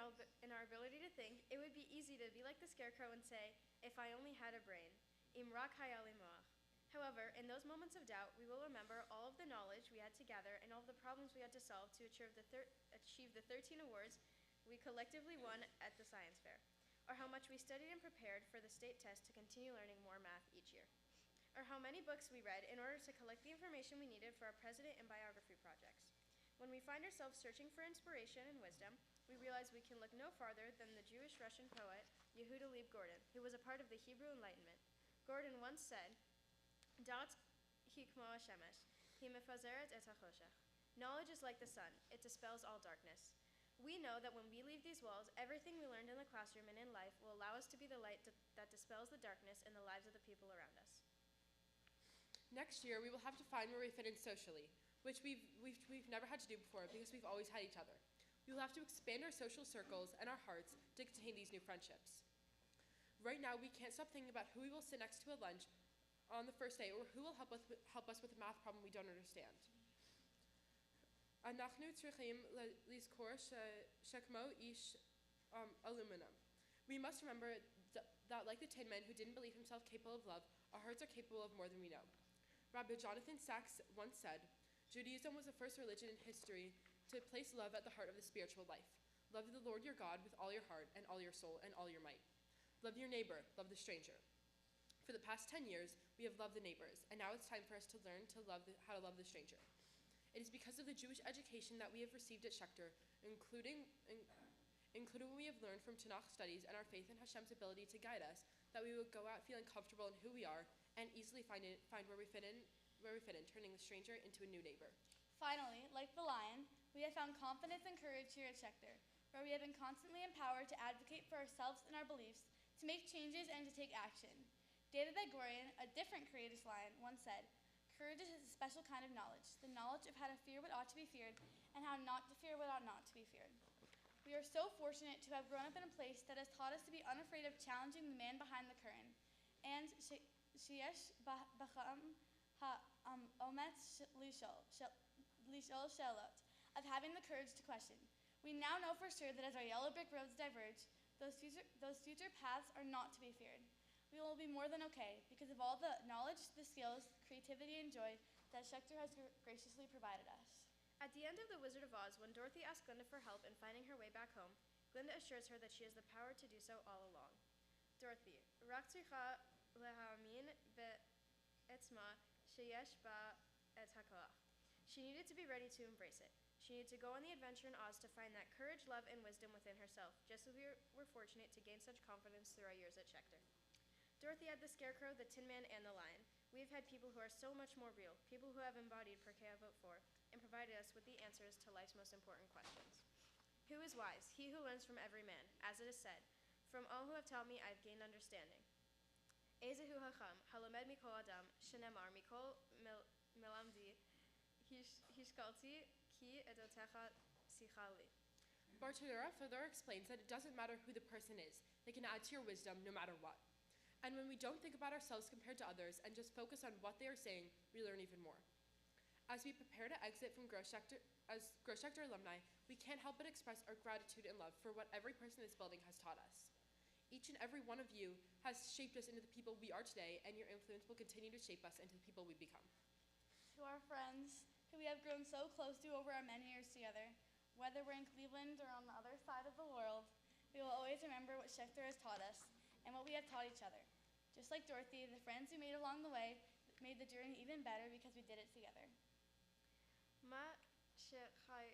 our ability to think, it would be easy to be like the scarecrow and say, if I only had a brain. Im rak hayal li moach. However, in those moments of doubt, we will remember all of the knowledge we had to gather and all of the problems we had to solve to achieve the 13 awards we collectively won at the science fair, or how much we studied and prepared for the state test to continue learning more math each year, or how many books we read in order to collect the information we needed for our president and biography projects. When we find ourselves searching for inspiration and wisdom, we realize we can look no farther than the Jewish-Russian poet Yehuda Leib Gordon, who was a part of the Hebrew Enlightenment. Gordon once said, Dat hi kmo hashemesh, hi mefazeret et hachoshech. Knowledge is like the sun, it dispels all darkness. We know that when we leave these walls, everything we learned in the classroom and in life will allow us to be the light that dispels the darkness in the lives of the people around us. Next year, we will have to find where we fit in socially, which we've never had to do before because we've always had each other. We will have to expand our social circles and our hearts to contain these new friendships. Right now, we can't stop thinking about who we will sit next to at lunch on the first day, or who will help us with a math problem we don't understand. אנחנו צריכים לזכור שכמו איש aluminum. We must remember that like the Tin Man who didn't believe himself capable of love, our hearts are capable of more than we know. Rabbi Jonathan Sachs once said, Judaism was the first religion in history to place love at the heart of the spiritual life. Love the Lord your God with all your heart and all your soul and all your might. Love your neighbor, love the stranger. For the past 10 years, we have loved the neighbors, and now it's time for us to learn how to love the stranger. It is because of the Jewish education that we have received at Schechter, including what we have learned from Tanakh studies and our faith in Hashem's ability to guide us, that we will go out feeling comfortable in who we are and easily find where we fit in, turning the stranger into a new neighbor. Finally, like the lion, we have found confidence and courage here at Schechter, where we have been constantly empowered to advocate for ourselves and our beliefs, to make changes and to take action. David Ben-Gurion, a different courageous lion, once said, courage is a special kind of knowledge, the knowledge of how to fear what ought to be feared and how not to fear what ought not to be feared. We are so fortunate to have grown up in a place that has taught us to be unafraid of challenging the man behind the curtain, and sheyesh b'cham ha'ometz lishol shelot, of having the courage to question. We now know for sure that as our yellow brick roads diverge, those future paths are not to be feared. We will be more than okay because of all the knowledge, the skills, creativity, and joy that Schechter has graciously provided us. At the end of The Wizard of Oz, when Dorothy asks Glinda for help in finding her way back home, Glinda assures her that she has the power to do so all along. Dorothy, rak tzricha lehamin be'etzma sheyesh ba et hakoach. She needed to be ready to embrace it. She needed to go on the adventure in Oz to find that courage, love, and wisdom within herself, just as we were fortunate to gain such confidence through our years at Schechter. Dorothy had the Scarecrow, the Tin Man, and the Lion. We have had people who are so much more real, people who have embodied Perkei Avot 4, and provided us with the answers to life's most important questions. Who is wise? He who learns from every man. As it is said, from all who have taught me, I have gained understanding. Ezehu hacham, halomed mikol adam, shenemar mikol melamdi, hishkalti ki edotecha sichali. Torah further explains that it doesn't matter who the person is, they can add to your wisdom no matter what. And when we don't think about ourselves compared to others and just focus on what they are saying, we learn even more. As we prepare to exit from as Gross Sector alumni, we can't help but express our gratitude and love for what every person in this building has taught us. Each and every one of you has shaped us into the people we are today, and your influence will continue to shape us into the people we become. To our friends, who we have grown so close to over our many years together, whether we're in Cleveland or on the other side of the world, we will always remember what Schechter has taught us and what we have taught each other. Just like Dorothy, the friends we made along the way made the journey even better because we did it together. Ma shechayanu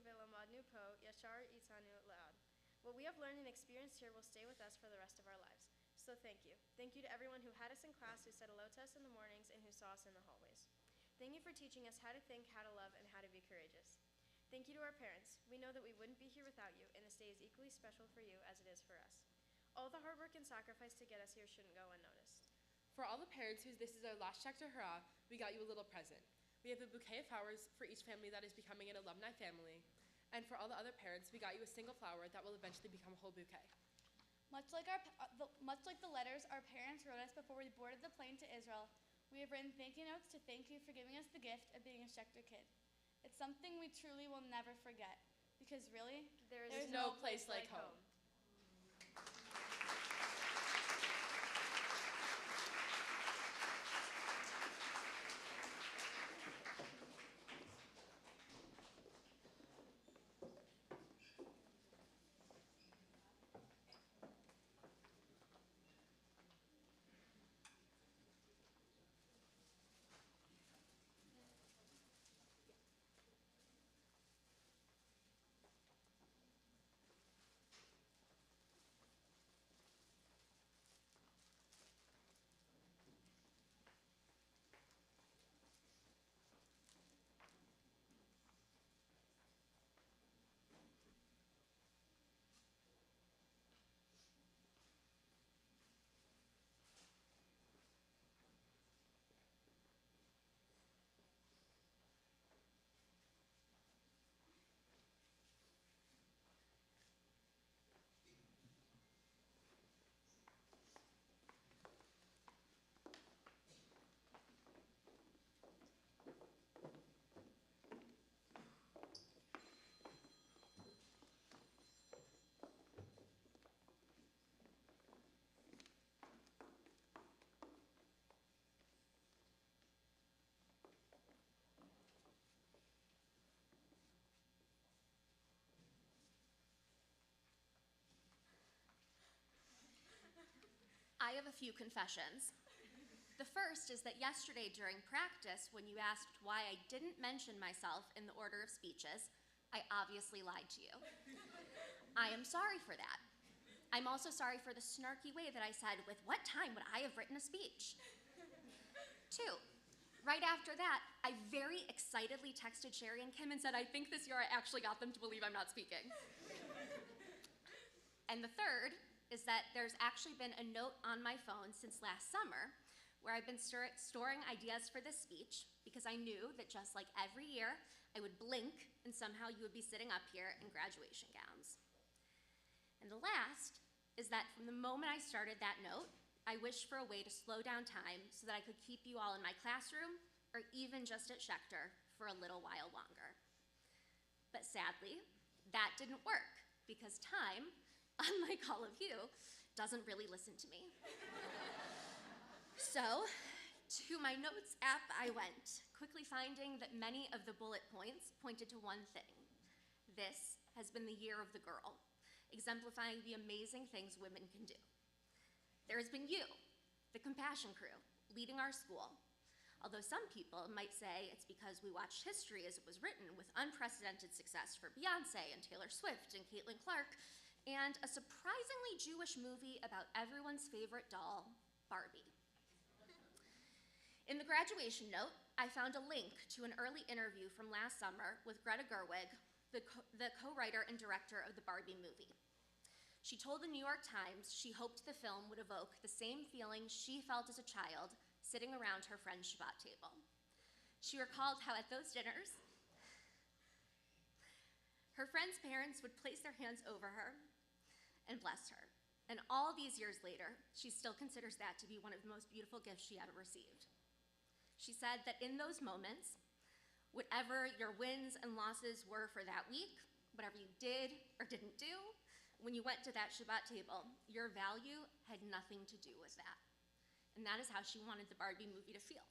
velamadnu po yashar itanu lead. What we have learned and experienced here will stay with us for the rest of our lives. So thank you. Thank you to everyone who had us in class, who said hello to us in the mornings, and who saw us in the hallways. Thank you for teaching us how to think, how to love, and how to be courageous. Thank you to our parents. We know that we wouldn't be here without you, and this day is equally special for you as it is for us. All the hard work and sacrifice to get us here shouldn't go unnoticed. For all the parents whose this is our last Schechter hurrah, we got you a little present. We have a bouquet of flowers for each family that is becoming an alumni family. And for all the other parents, we got you a single flower that will eventually become a whole bouquet. Much like the letters our parents wrote us before we boarded the plane to Israel, we have written thank you notes to thank you for giving us the gift of being a Schechter kid. It's something we truly will never forget, because really, there's no place like home. I have a few confessions. The first is that yesterday during practice, when you asked why I didn't mention myself in the order of speeches, I obviously lied to you. I am sorry for that. I'm also sorry for the snarky way that I said, with what time would I have written a speech? 2, right after that, I very excitedly texted Sherry and Kim and said, I think this year I actually got them to believe I'm not speaking. And the third is that there's actually been a note on my phone since last summer where I've been storing ideas for this speech because I knew that just like every year, I would blink and somehow you would be sitting up here in graduation gowns. And the last is that from the moment I started that note, I wished for a way to slow down time so that I could keep you all in my classroom or even just at Schechter for a little while longer. But sadly, that didn't work because time, unlike all of you, doesn't really listen to me. So, to my notes app I went, quickly finding that many of the bullet points pointed to one thing. This has been the year of the girl, exemplifying the amazing things women can do. There has been you, the compassion crew, leading our school. Although some people might say it's because we watched history as it was written with unprecedented success for Beyonce and Taylor Swift and Caitlin Clark, and a surprisingly Jewish movie about everyone's favorite doll, Barbie. In the graduation note, I found a link to an early interview from last summer with Greta Gerwig, the co-writer and director of the Barbie movie. She told the New York Times she hoped the film would evoke the same feelings she felt as a child sitting around her friend's Shabbat table. She recalled how at those dinners, her friends' parents would place their hands over her and bless her. And all these years later, she still considers that to be one of the most beautiful gifts she ever received. She said that in those moments, whatever your wins and losses were for that week, whatever you did or didn't do, when you went to that Shabbat table, your value had nothing to do with that. And that is how she wanted the Barbie movie to feel.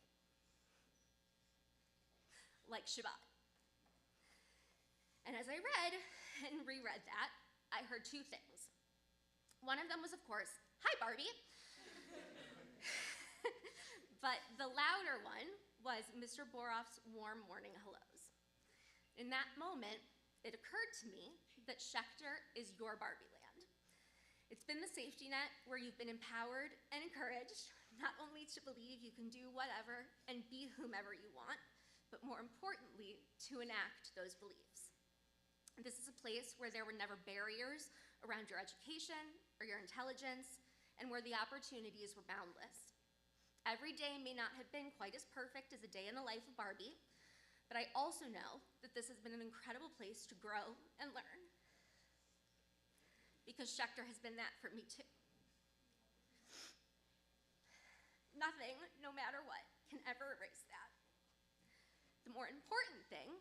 Like Shabbat. And as I read and reread that, I heard two things. One of them was, of course, "Hi, Barbie." But the louder one was Mr. Boroff's warm morning hellos. In that moment, it occurred to me that Schechter is your Barbie land. It's been the safety net where you've been empowered and encouraged, not only to believe you can do whatever and be whomever you want, but more importantly, to enact those beliefs. This is a place where there were never barriers around your education or your intelligence, and where the opportunities were boundless. Every day may not have been quite as perfect as a day in the life of Barbie, but I also know that this has been an incredible place to grow and learn. Because Schechter has been that for me too. Nothing, no matter what, can ever erase that. The more important thing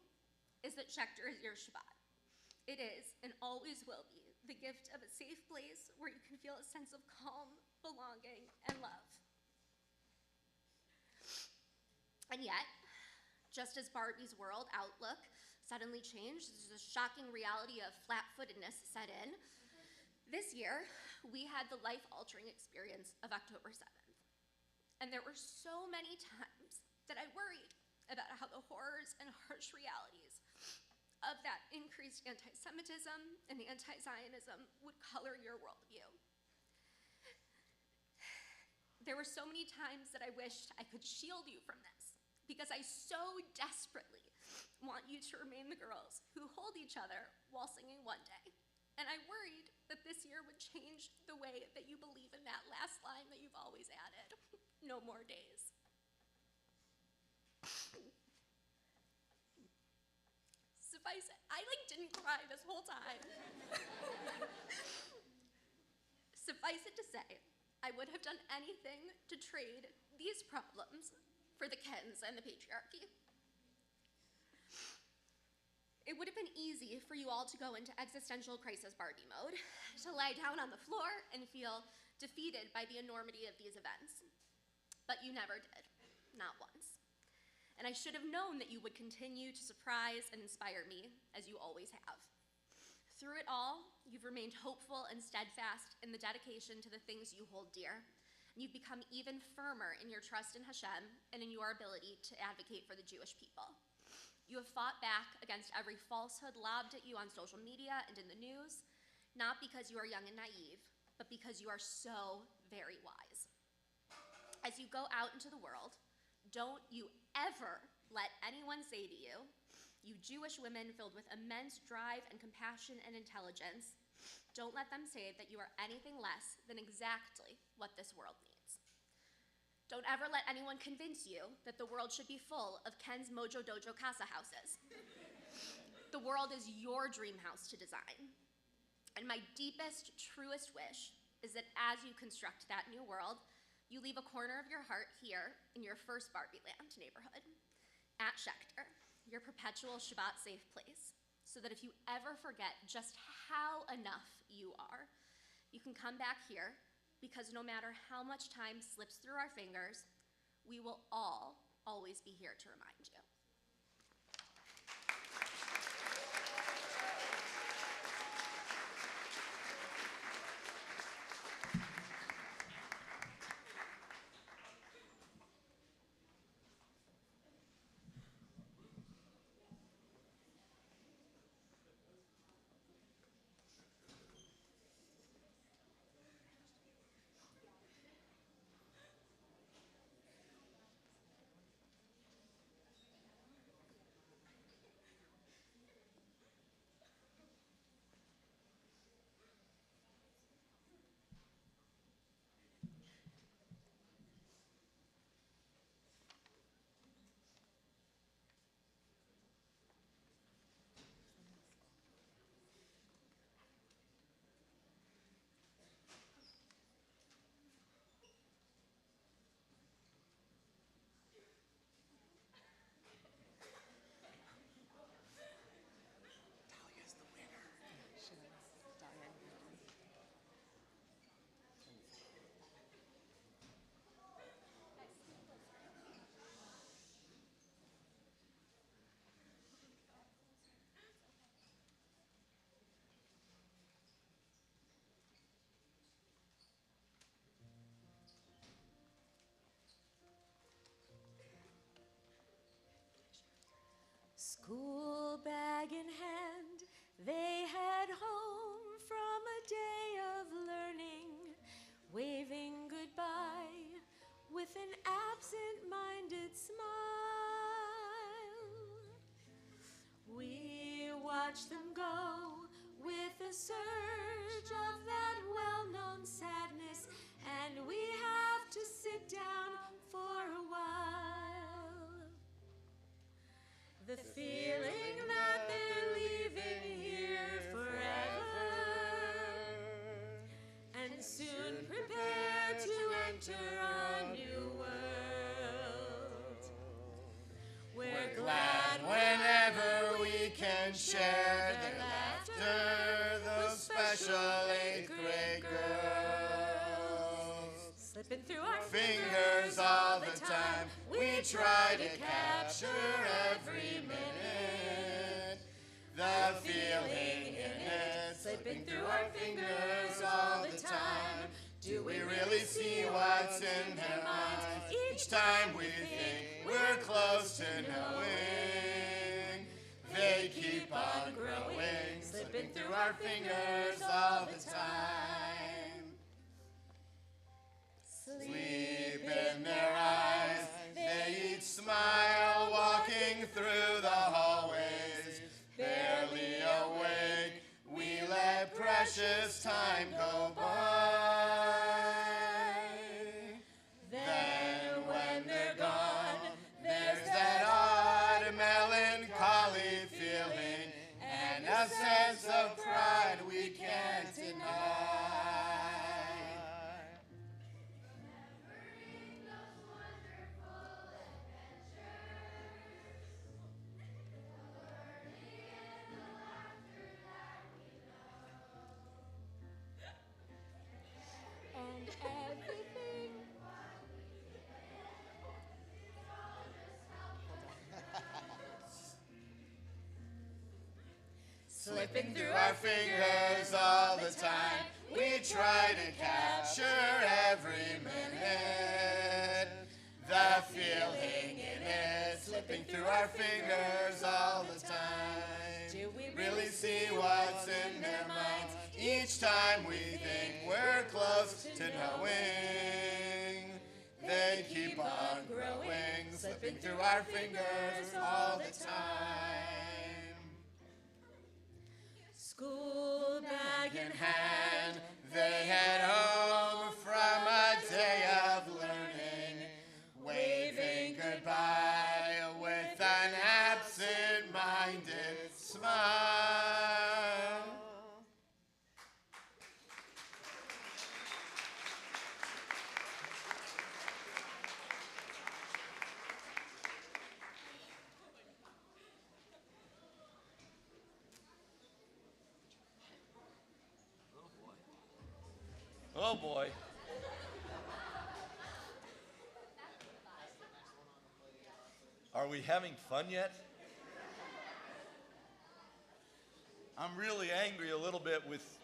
is that Schechter is your Shabbat. It is, and always will be, the gift of a safe place where you can feel a sense of calm, belonging, and love. And yet, just as Barbie's world outlook suddenly changed, as the shocking reality of flat-footedness set in, this year, we had the life-altering experience of October 7th. And there were so many times that I worried about how the horrors and harsh realities of that increased anti-Semitism and anti-Zionism would color your worldview. There were so many times that I wished I could shield you from this, because I so desperately want you to remain the girls who hold each other while singing One Day. And I worried that this year would change the way that you believe in that last line that you've always added, no more days. Suffice it, I didn't cry this whole time. Suffice it to say, I would have done anything to trade these problems for the Kens and the patriarchy. It would have been easy for you all to go into existential crisis Barbie mode, to lie down on the floor and feel defeated by the enormity of these events. But you never did, not once. And I should have known that you would continue to surprise and inspire me, as you always have. Through it all, you've remained hopeful and steadfast in the dedication to the things you hold dear. And you've become even firmer in your trust in Hashem and in your ability to advocate for the Jewish people. You have fought back against every falsehood lobbed at you on social media and in the news, not because you are young and naive, but because you are so very wise. As you go out into the world, don't you ever let anyone say to you, you Jewish women filled with immense drive and compassion and intelligence, don't let them say that you are anything less than exactly what this world needs. Don't ever let anyone convince you that the world should be full of Ken's Mojo Dojo Casa houses. The world is your dream house to design. And my deepest, truest wish is that as you construct that new world, you leave a corner of your heart here in your first Barbie Land neighborhood, at Schechter, your perpetual Shabbat safe place, so that if you ever forget just how enough you are, you can come back here, because no matter how much time slips through our fingers, we will all always be here to remind you. School bag in hand, they head home from a day of learning, waving goodbye with an absent-minded smile. We watch them go with a surge of that well-known sadness, and we have to sit down for a while. The feeling that they're leaving here forever, and soon prepare to enter a new world. We're glad whenever we can share their laughter, those special 8th grade girls. Slipping through our Fingers all the time, we try to capture every minute. The feeling in it, slipping through our fingers all the time. Do we really see what's in their minds? Each time we think we're close to knowing, they keep on growing, slipping through our fingers all the time. Sleep in their eyes, they each smile, walking through the hallways. Barely awake, we let precious time go by. Then when they're gone, there's that odd melancholy feeling, and a sense of pride we can't deny. Slipping through our fingers all the time, we try to capture every minute. The feeling in it, slipping through our fingers all the time. Do we really see what's in their minds? Each time we think we're close to knowing, they keep on growing, slipping through our fingers all the time. School bag in hand, they head home from a day of learning, waving goodbye with an absent-minded smile. Oh boy. Are we having fun yet? I'm really angry a little bit with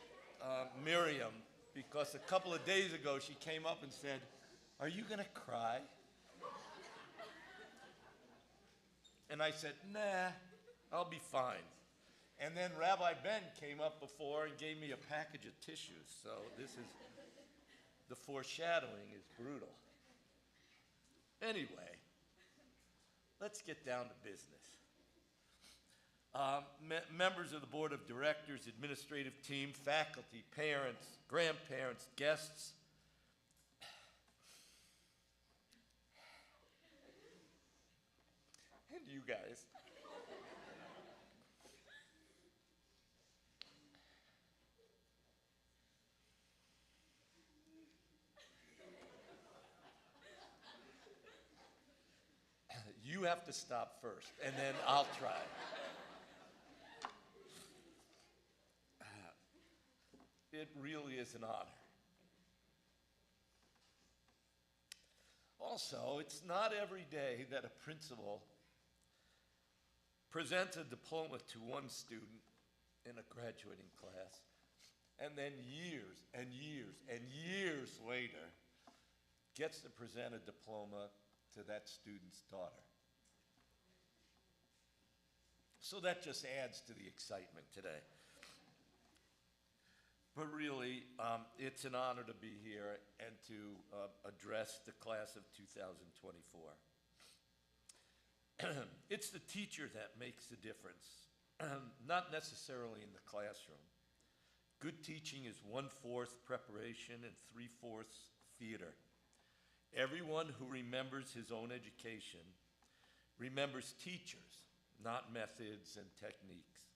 Miriam because a couple of days ago she came up and said, "Are you gonna cry?" And I said, "Nah, I'll be fine." And then Rabbi Ben came up before and gave me a package of tissues, so this is, the foreshadowing is brutal. Anyway, let's get down to business. Members of the board of directors, administrative team, faculty, parents, grandparents, guests. And you guys. You have to stop first, and then I'll try. It really is an honor. Also, it's not every day that a principal presents a diploma to one student in a graduating class, and then years and years and years later gets to present a diploma to that student's daughter. So that just adds to the excitement today. But really, it's an honor to be here and to address the class of 2024. It's the teacher that makes the difference, not necessarily in the classroom. Good teaching is 1/4 preparation and 3/4 theater. Everyone who remembers his own education remembers teachers, not methods and techniques.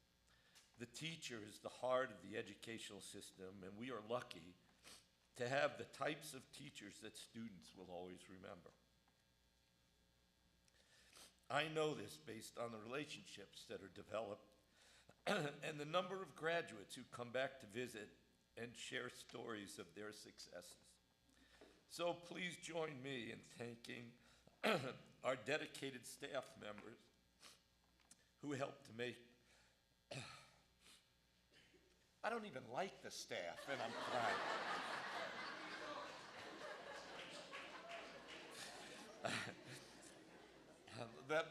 The teacher is the heart of the educational system, and we are lucky to have the types of teachers that students will always remember. I know this based on the relationships that are developed and the number of graduates who come back to visit and share stories of their successes. So please join me in thanking our dedicated staff members who helped to make. I don't even like the staff, and I'm crying. That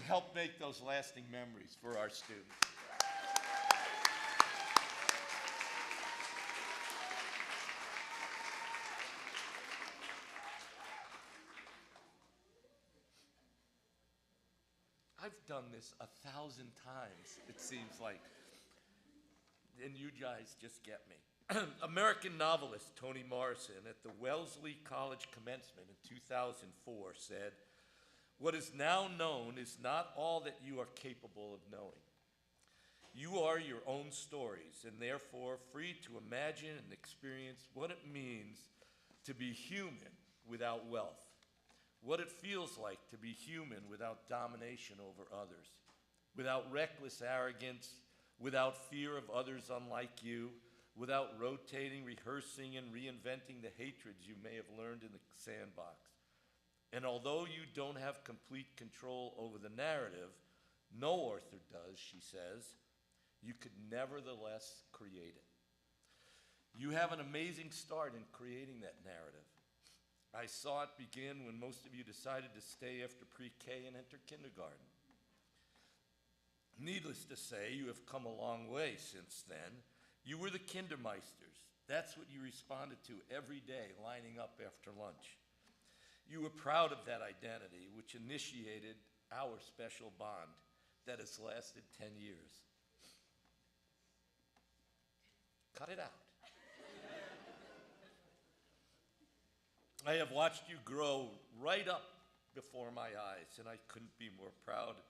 helped make those lasting memories for our students. I've done this 1,000 times, it seems like, and you guys just get me. American novelist Toni Morrison at the Wellesley College commencement in 2004 said, "What is now known is not all that you are capable of knowing. You are your own stories and therefore free to imagine and experience what it means to be human without wealth. What it feels like to be human without domination over others, without reckless arrogance, without fear of others unlike you, without rotating, rehearsing, and reinventing the hatreds you may have learned in the sandbox. And although you don't have complete control over the narrative, no author does," she says, "you could nevertheless create it. You have an amazing start in creating that narrative. I saw it begin when most of you decided to stay after pre-K and enter kindergarten. Needless to say, you have come a long way since then. You were the kindermeisters. That's what you responded to every day, lining up after lunch. You were proud of that identity, which initiated our special bond that has lasted 10 years. Cut it out. I have watched you grow right up before my eyes, and I couldn't be more proud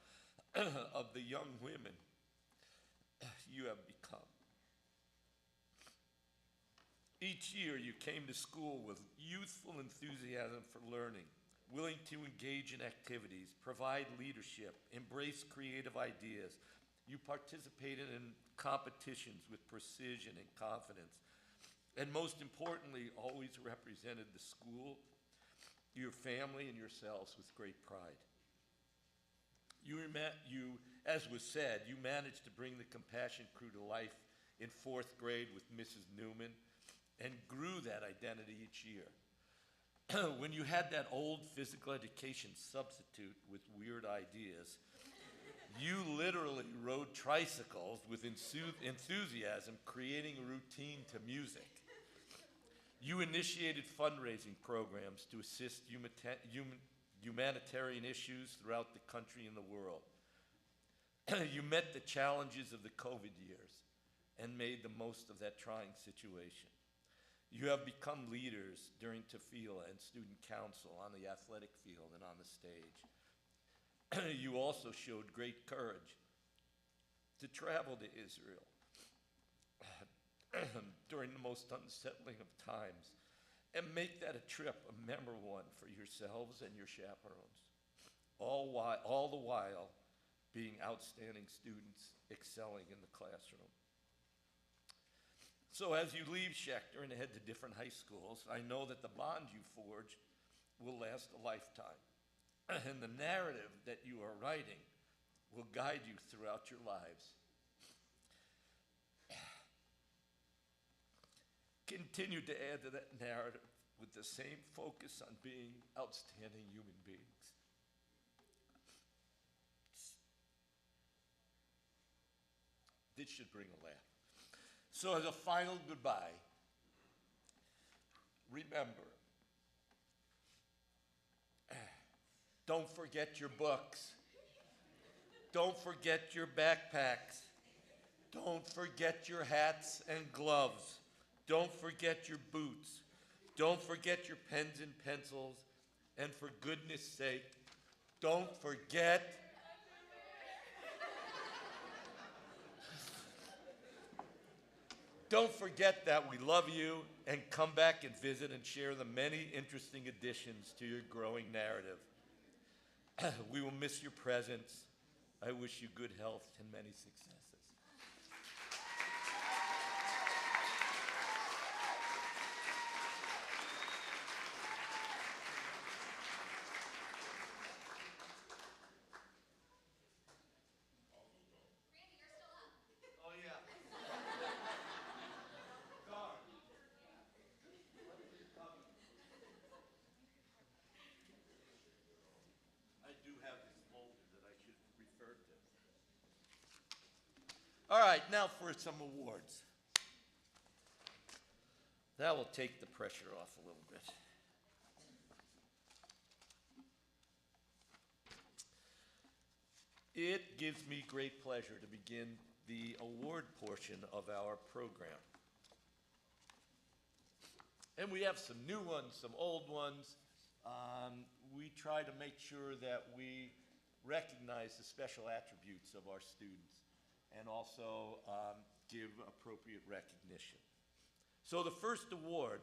of the young women you have become. Each year you came to school with youthful enthusiasm for learning, willing to engage in activities, provide leadership, embrace creative ideas. You participated in competitions with precision and confidence, and most importantly, always represented the school, your family, and yourselves with great pride. As was said, you managed to bring the Compassion Crew to life in 4th grade with Mrs. Newman and grew that identity each year. When you had that old physical education substitute with weird ideas, you literally rode tricycles with enthusiasm, creating a routine to music. You initiated fundraising programs to assist humanitarian issues throughout the country and the world. You met the challenges of the COVID years and made the most of that trying situation. You have become leaders during Tefillah and student council on the athletic field and on the stage. You also showed great courage to travel to Israel during the most unsettling of times and make that a trip a memorable one for yourselves and your chaperones, all the while being outstanding students excelling in the classroom. So as you leave Schechter and head to different high schools, I know that the bond you forged will last a lifetime. And the narrative that you are writing will guide you throughout your lives. Continue to add to that narrative with the same focus on being outstanding human beings. This should bring a laugh. So as a final goodbye, remember, don't forget your books. Don't forget your backpacks. Don't forget your hats and gloves. Don't forget your boots. Don't forget your pens and pencils. And for goodness sake, don't forget that we love you, and come back and visit and share the many interesting additions to your growing narrative. We will miss your presence. I wish you good health and many successes. All right, now for some awards. That will take the pressure off a little bit. It gives me great pleasure to begin the award portion of our program. And we have some new ones, some old ones. We try to make sure that we recognize the special attributes of our students and also give appropriate recognition. So the first award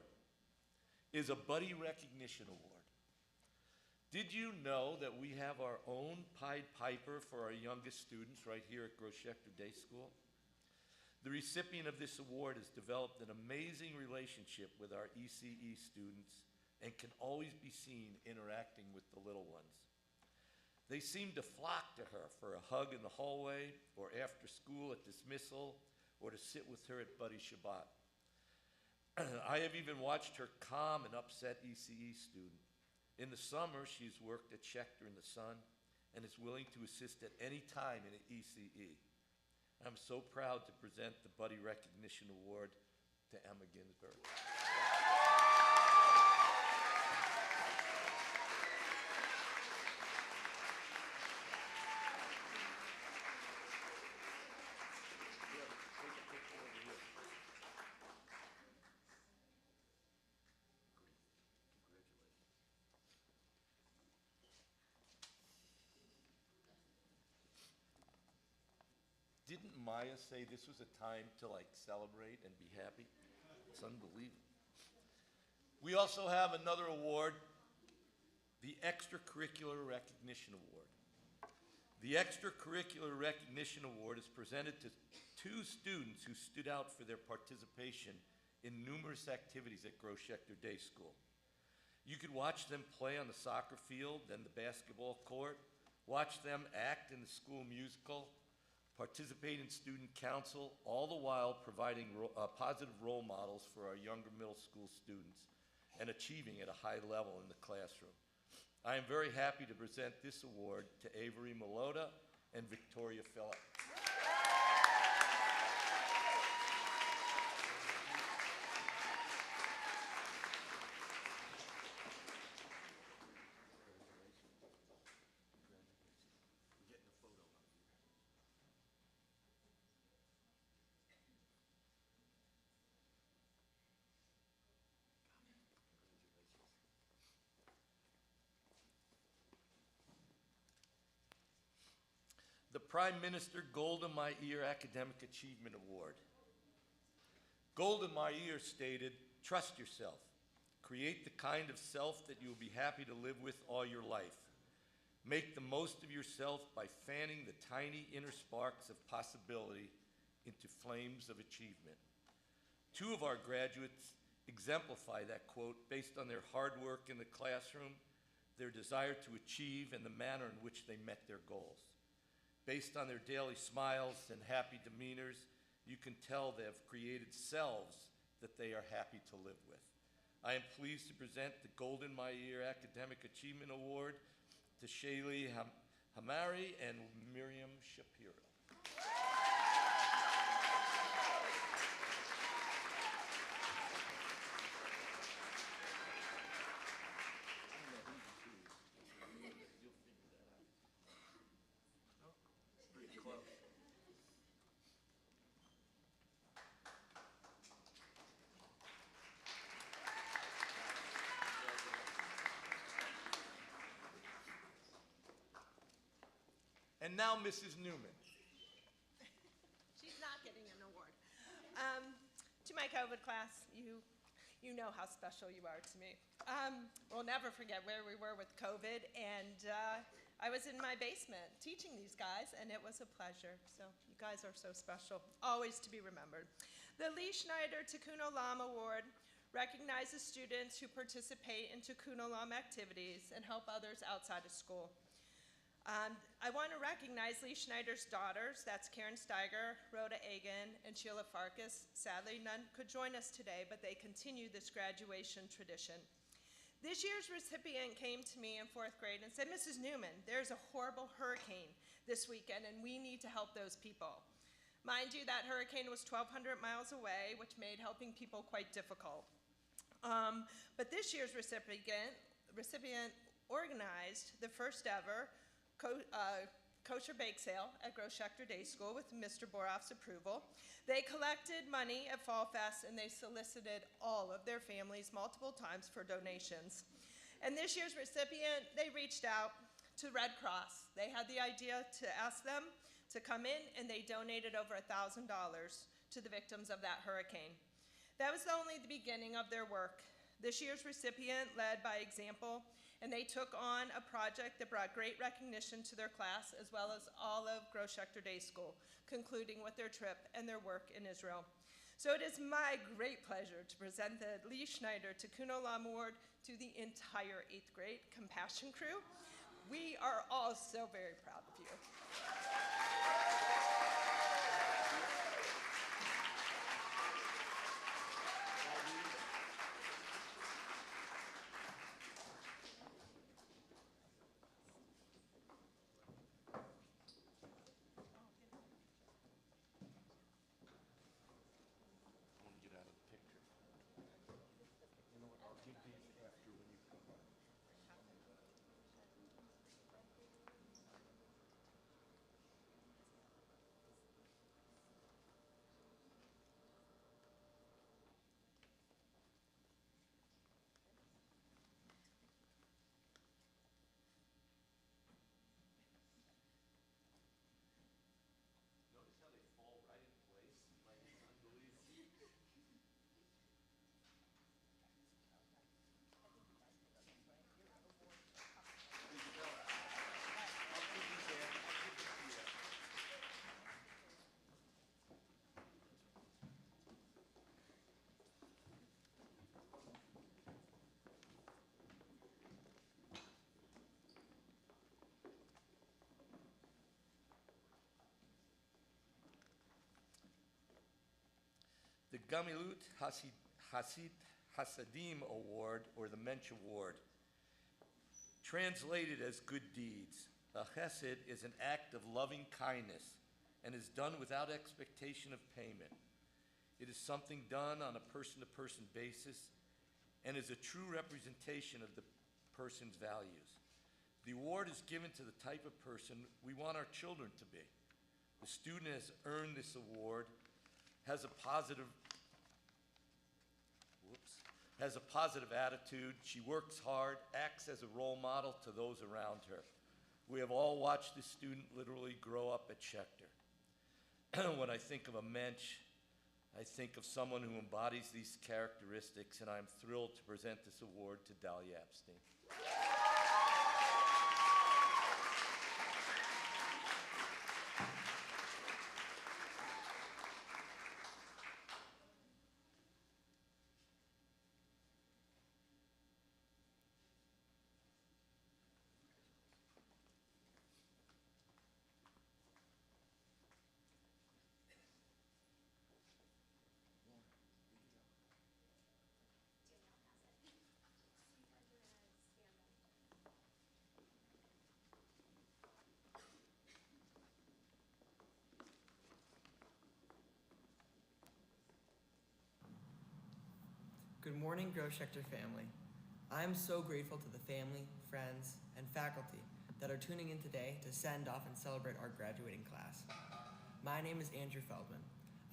is a Buddy Recognition Award. Did you know that we have our own Pied Piper for our youngest students right here at Groschecter Day School? The recipient of this award has developed an amazing relationship with our ECE students and can always be seen interacting with the little ones. They seem to flock to her for a hug in the hallway or after school at dismissal or to sit with her at Buddy Shabbat. I have even watched her calm an upset ECE student. In the summer, she's worked at Schechter in the Sun and is willing to assist at any time in an ECE. I'm so proud to present the Buddy Recognition Award to Emma Ginsberg. Didn't Maya say this was a time to celebrate and be happy? It's unbelievable. We also have another award, the Extracurricular Recognition Award. The Extracurricular Recognition Award is presented to 2 students who stood out for their participation in numerous activities at Groschecter Day School. You could watch them play on the soccer field and the basketball court, watch them act in the school musical, participate in student council, all the while providing positive role models for our younger middle school students and achieving at a high level in the classroom. I am very happy to present this award to Avery, Milota, and Victoria Phillip. The Prime Minister Golda Meir Academic Achievement Award. Golda Meir stated, "Trust yourself. Create the kind of self that you will be happy to live with all your life. Make the most of yourself by fanning the tiny inner sparks of possibility into flames of achievement." 2 of our graduates exemplify that quote based on their hard work in the classroom, their desire to achieve, and the manner in which they met their goals. Based on their daily smiles and happy demeanors, you can tell they have created selves that they are happy to live with. I am pleased to present the Golden Meir Academic Achievement Award to Shay-Lee, Hameiri, and Miriam Shapiro. And now Mrs. Newman. She's not getting an award. To my COVID class, you know how special you are to me. We'll never forget where we were with COVID, and I was in my basement teaching these guys, and it was a pleasure. So you guys are so special, always to be remembered. The Lee Schneider Tikkun Olam Award recognizes students who participate in Tikkun Olam activities and help others outside of school. I want to recognize Lee Schneider's daughters, that's Karen Steiger, Rhoda Agan, and Sheila Farkas. Sadly, none could join us today, but they continue this graduation tradition. This year's recipient came to me in 4th grade and said, Mrs. Newman, there's a horrible hurricane this weekend, and we need to help those people. Mind you, that hurricane was 1,200 miles away, which made helping people quite difficult. But this year's recipient organized the first ever kosher bake sale at Gross Schechter Day School with Mr. Boroff's approval. They collected money at Fall Fest, and they solicited all of their families multiple times for donations. And this year's recipient, they reached out to Red Cross. They had the idea to ask them to come in, and they donated over $1,000 to the victims of that hurricane. That was only the beginning of their work. This year's recipient led by example, and they took on a project that brought great recognition to their class, as well as all of Gross Schechter Day School, concluding with their trip and their work in Israel. So it is my great pleasure to present the Lee Schneider Tikkun Olam Award to the entire 8th grade Compassion crew. We are all so very proud of you. The Gamilut Hasadim Award, or the Mensch Award. Translated as good deeds, a chesed is an act of loving kindness and is done without expectation of payment. It is something done on a person-to-person basis and is a true representation of the person's values. The award is given to the type of person we want our children to be. The student has earned this award, has a positive attitude, she works hard, acts as a role model to those around her. We have all watched this student literally grow up at Schechter. When I think of a mensch, I think of someone who embodies these characteristics, and I'm thrilled to present this award to Dalia Epstein. Good morning, Gross Schechter family. I am so grateful to the family, friends, and faculty that are tuning in today to send off and celebrate our graduating class. My name is Andrew Feldman.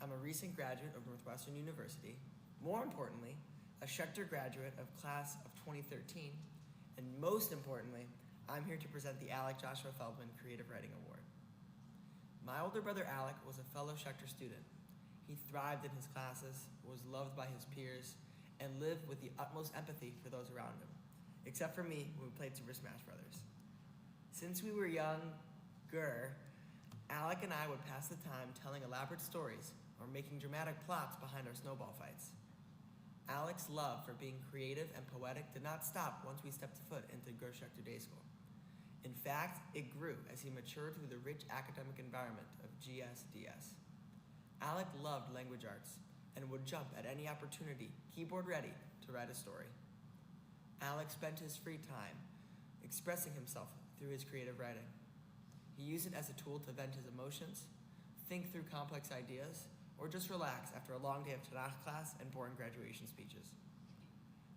I'm a recent graduate of Northwestern University, more importantly, a Schechter graduate of class of 2013, and most importantly, I'm here to present the Alec Joshua Feldman Creative Writing Award. My older brother Alec was a fellow Schechter student. He thrived in his classes, was loved by his peers, and lived with the utmost empathy for those around him, except for me when we played Super Smash Brothers. Since we were younger, Alec and I would pass the time telling elaborate stories or making dramatic plots behind our snowball fights. Alec's love for being creative and poetic did not stop once we stepped foot into Gross Schechter Day School. In fact, it grew as he matured through the rich academic environment of GSDS. Alec loved language arts and would jump at any opportunity, keyboard ready, to write a story. Alec spent his free time expressing himself through his creative writing. He used it as a tool to vent his emotions, think through complex ideas, or just relax after a long day of Tanakh class and boring graduation speeches.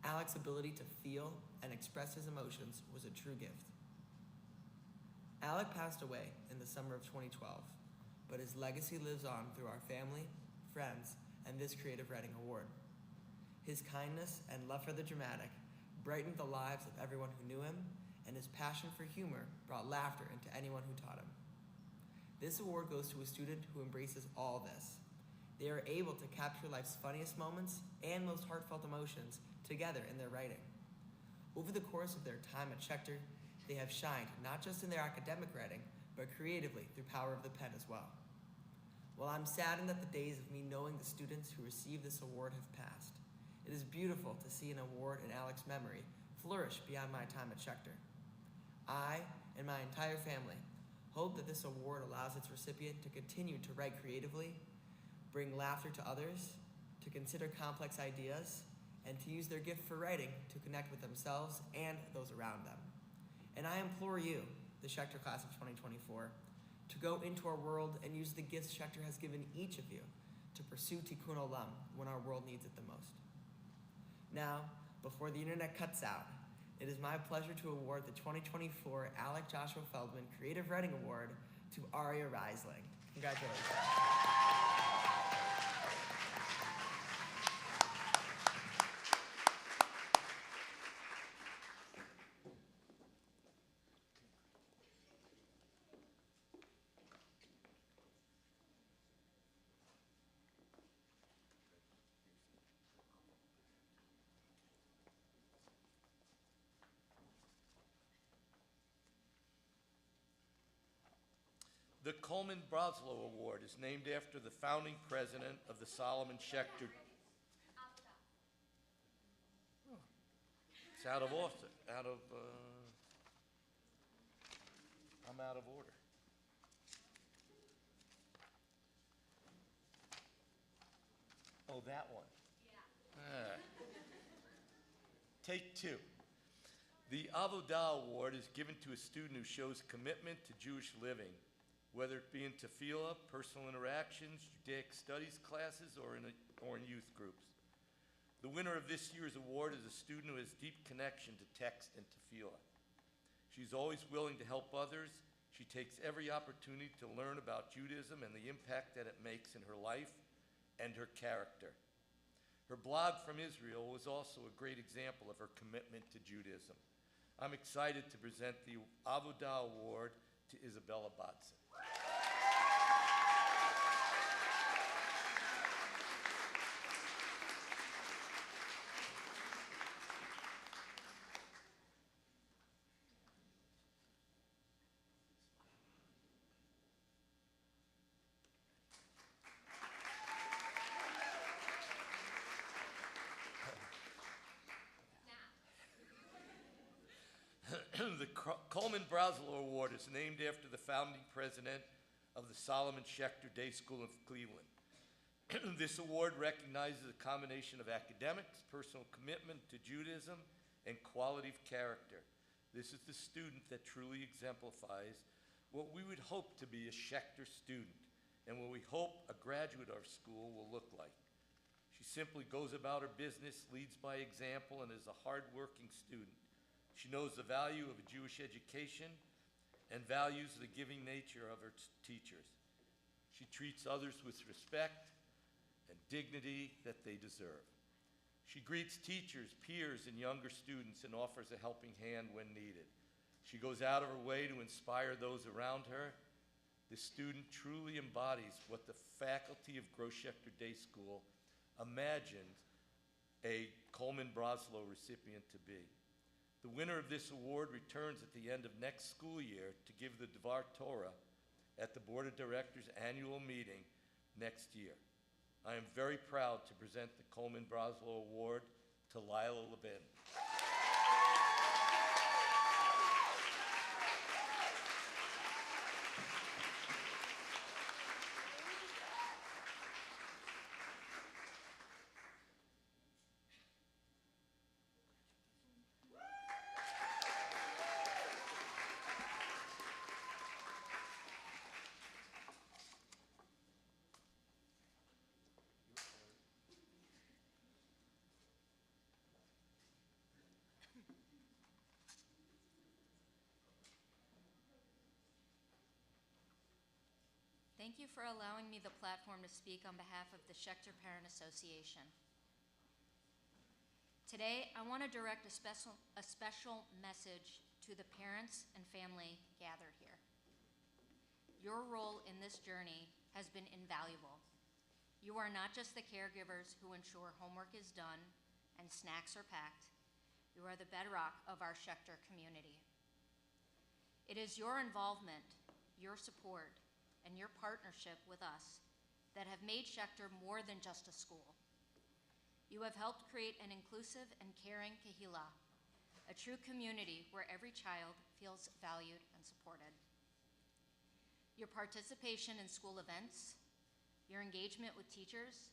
Alec's ability to feel and express his emotions was a true gift. Alec passed away in the summer of 2012, but his legacy lives on through our family, friends, and this Creative Writing Award. His kindness and love for the dramatic brightened the lives of everyone who knew him, and his passion for humor brought laughter into anyone who taught him. This award goes to a student who embraces all this. They are able to capture life's funniest moments and most heartfelt emotions together in their writing. Over the course of their time at Schechter, they have shined not just in their academic writing, but creatively through power of the pen as well. While I'm saddened that the days of me knowing the students who receive this award have passed, it is beautiful to see an award in Alec's memory flourish beyond my time at Schechter. I and my entire family hope that this award allows its recipient to continue to write creatively, bring laughter to others, to consider complex ideas, and to use their gift for writing to connect with themselves and those around them. And I implore you, the Schechter class of 2024, to go into our world and use the gifts Schechter has given each of you to pursue Tikkun Olam when our world needs it the most. Now, before the internet cuts out, it is my pleasure to award the 2024 Alec Joshua Feldman Creative Writing Award to Aria Risling. Congratulations. The Coleman Broslow Award is named after the founding president of the Solomon Schechter. Oh, it's out of order. I'm out of order. Oh, that one. Yeah. Take two. The Avodah Award is given to a student who shows commitment to Jewish living, whether it be in tefillah, personal interactions, Judaic studies classes, or in youth groups. The winner of this year's award is a student who has deep connection to text and tefillah. She's always willing to help others. She takes every opportunity to learn about Judaism and the impact that it makes in her life and her character. Her blog from Israel was also a great example of her commitment to Judaism. I'm excited to present the Avodah Award to Isabella Bodzin. The Coleman Broslow Award is named after the founding president of the Solomon Schechter Day School of Cleveland. This award recognizes a combination of academics, personal commitment to Judaism, and quality of character. This is the student that truly exemplifies what we would hope to be a Schechter student and what we hope a graduate of our school will look like. She simply goes about her business, leads by example, and is a hard-working student. She knows the value of a Jewish education and values the giving nature of her teachers. She treats others with respect and dignity that they deserve. She greets teachers, peers, and younger students and offers a helping hand when needed. She goes out of her way to inspire those around her. This student truly embodies what the faculty of Gross-Schechter Day School imagined a Coleman Broslow recipient to be. The winner of this award returns at the end of next school year to give the Dvar Torah at the Board of Directors annual meeting next year. I am very proud to present the Coleman Broslow Award to Lyla Levin. Thank you for allowing me the platform to speak on behalf of the Schechter Parent Association. Today, I want to direct a special message to the parents and family gathered here. Your role in this journey has been invaluable. You are not just the caregivers who ensure homework is done and snacks are packed. You are the bedrock of our Schechter community. It is your involvement, your support, and your partnership with us that have made Schechter more than just a school. You have helped create an inclusive and caring kahila, a true community where every child feels valued and supported. Your participation in school events, your engagement with teachers,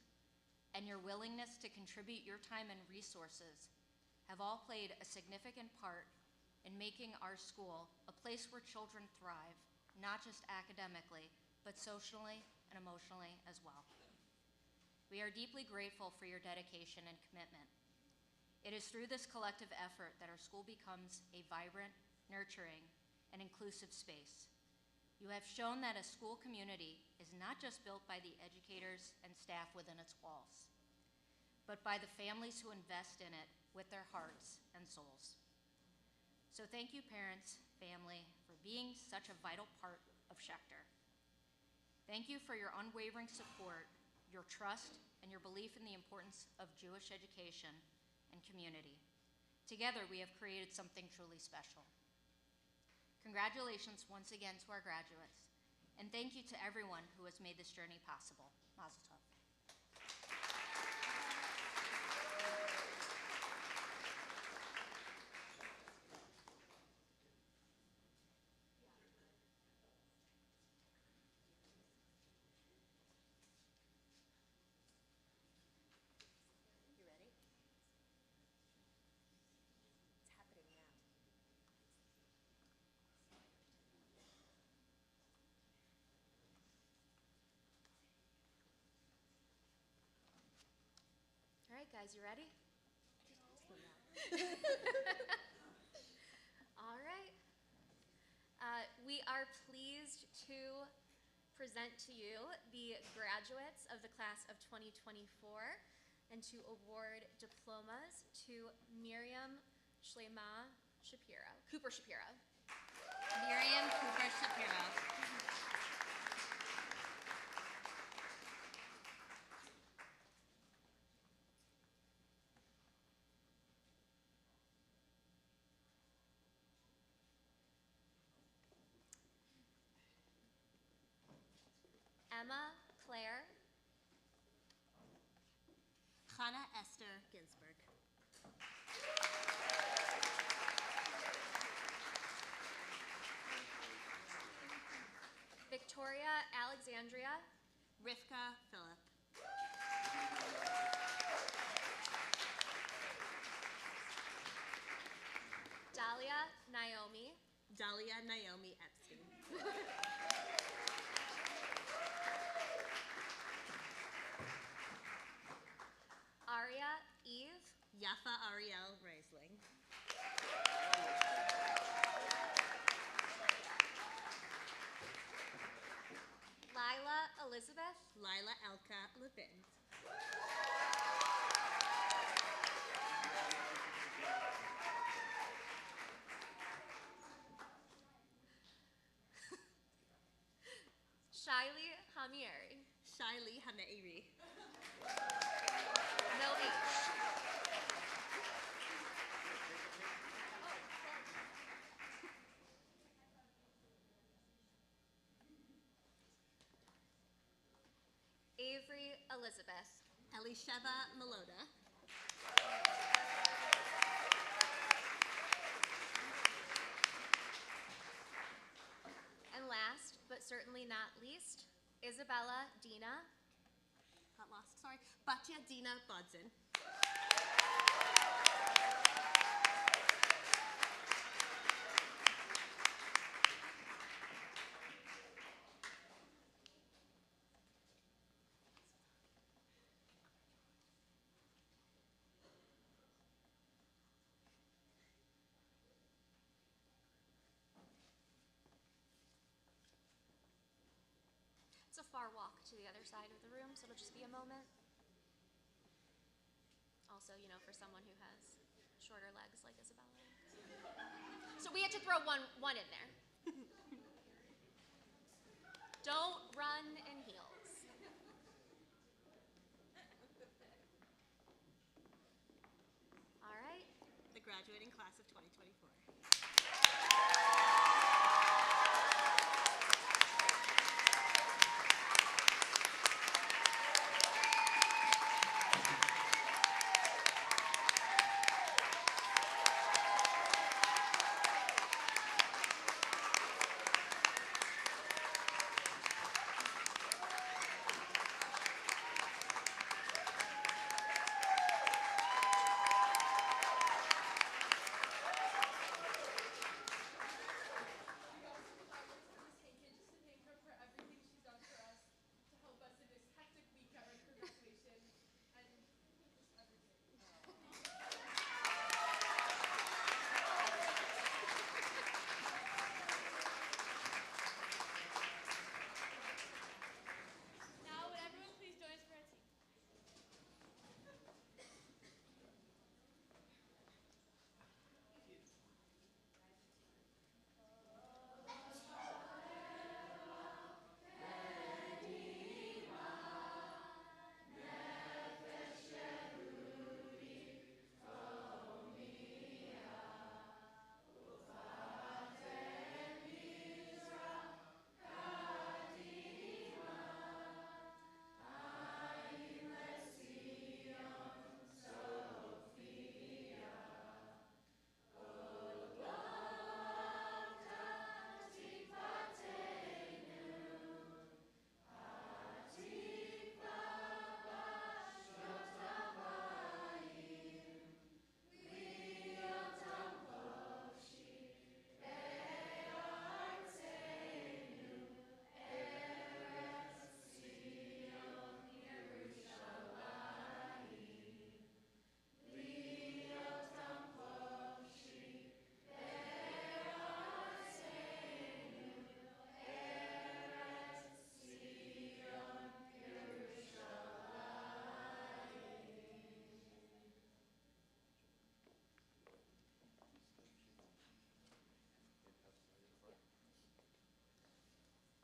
and your willingness to contribute your time and resources have all played a significant part in making our school a place where children thrive, not just academically, but socially and emotionally as well. We are deeply grateful for your dedication and commitment. It is through this collective effort that our school becomes a vibrant, nurturing, and inclusive space. You have shown that a school community is not just built by the educators and staff within its walls, but by the families who invest in it with their hearts and souls. So thank you, parents, family, for being such a vital part of Schechter. Thank you for your unwavering support, your trust, and your belief in the importance of Jewish education and community. Together, we have created something truly special. Congratulations once again to our graduates, and thank you to everyone who has made this journey possible. Mazel tov. All right, guys, you ready? All right. We are pleased to present to you the graduates of the class of 2024 and to award diplomas to Miriam Cooper Shapiro. Miriam Cooper Shapiro. Emma Claire. Hannah Esther Ginsberg. Victoria Alexandria. Rivka Phillip. Dalia Naomi. Dalia Naomi Epstein. Aria Eve. Yafa Ariel Risling. Lyla Elizabeth. Lyla Elka Levin. Shay-Lee Hameiri. Shay-Lee Hameiri. No H. Avery Elizabeth. Elisheva Milota. And last, but certainly not least, Isabella Dina. Got lost, sorry. Batya Dina Bodzin. It's a far walk to the other side of the room, so it'll just be a moment. Also, you know, for someone who has shorter legs like Isabella. So we had to throw one in there. Don't run in heels. All right. The graduating class of 2024.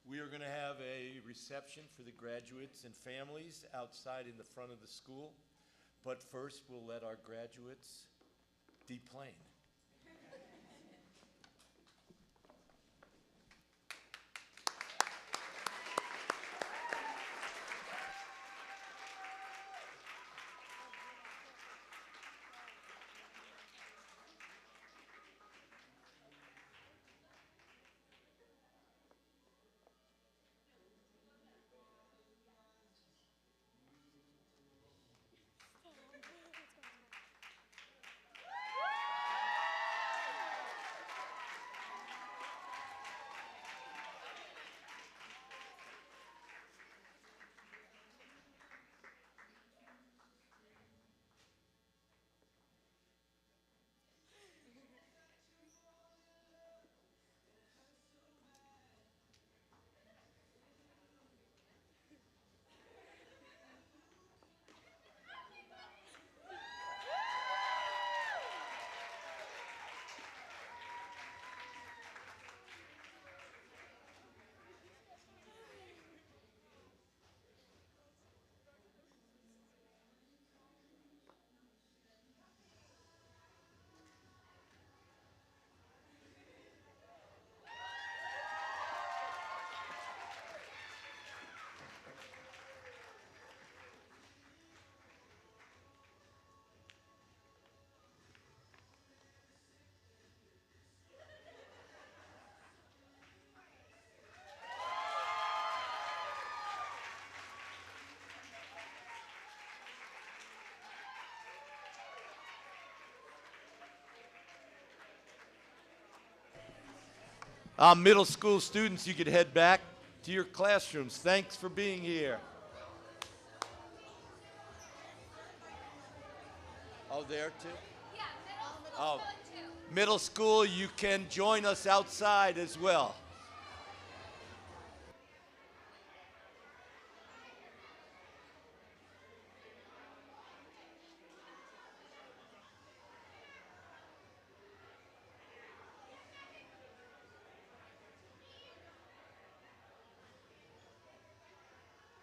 We are going to have a reception for the graduates and families outside in the front of the school. But first, we'll let our graduates deplane. Middle school students, you could head back to your classrooms. Thanks for being here. Oh, there too? Yeah, middle Oh, middle school, you can join us outside as well.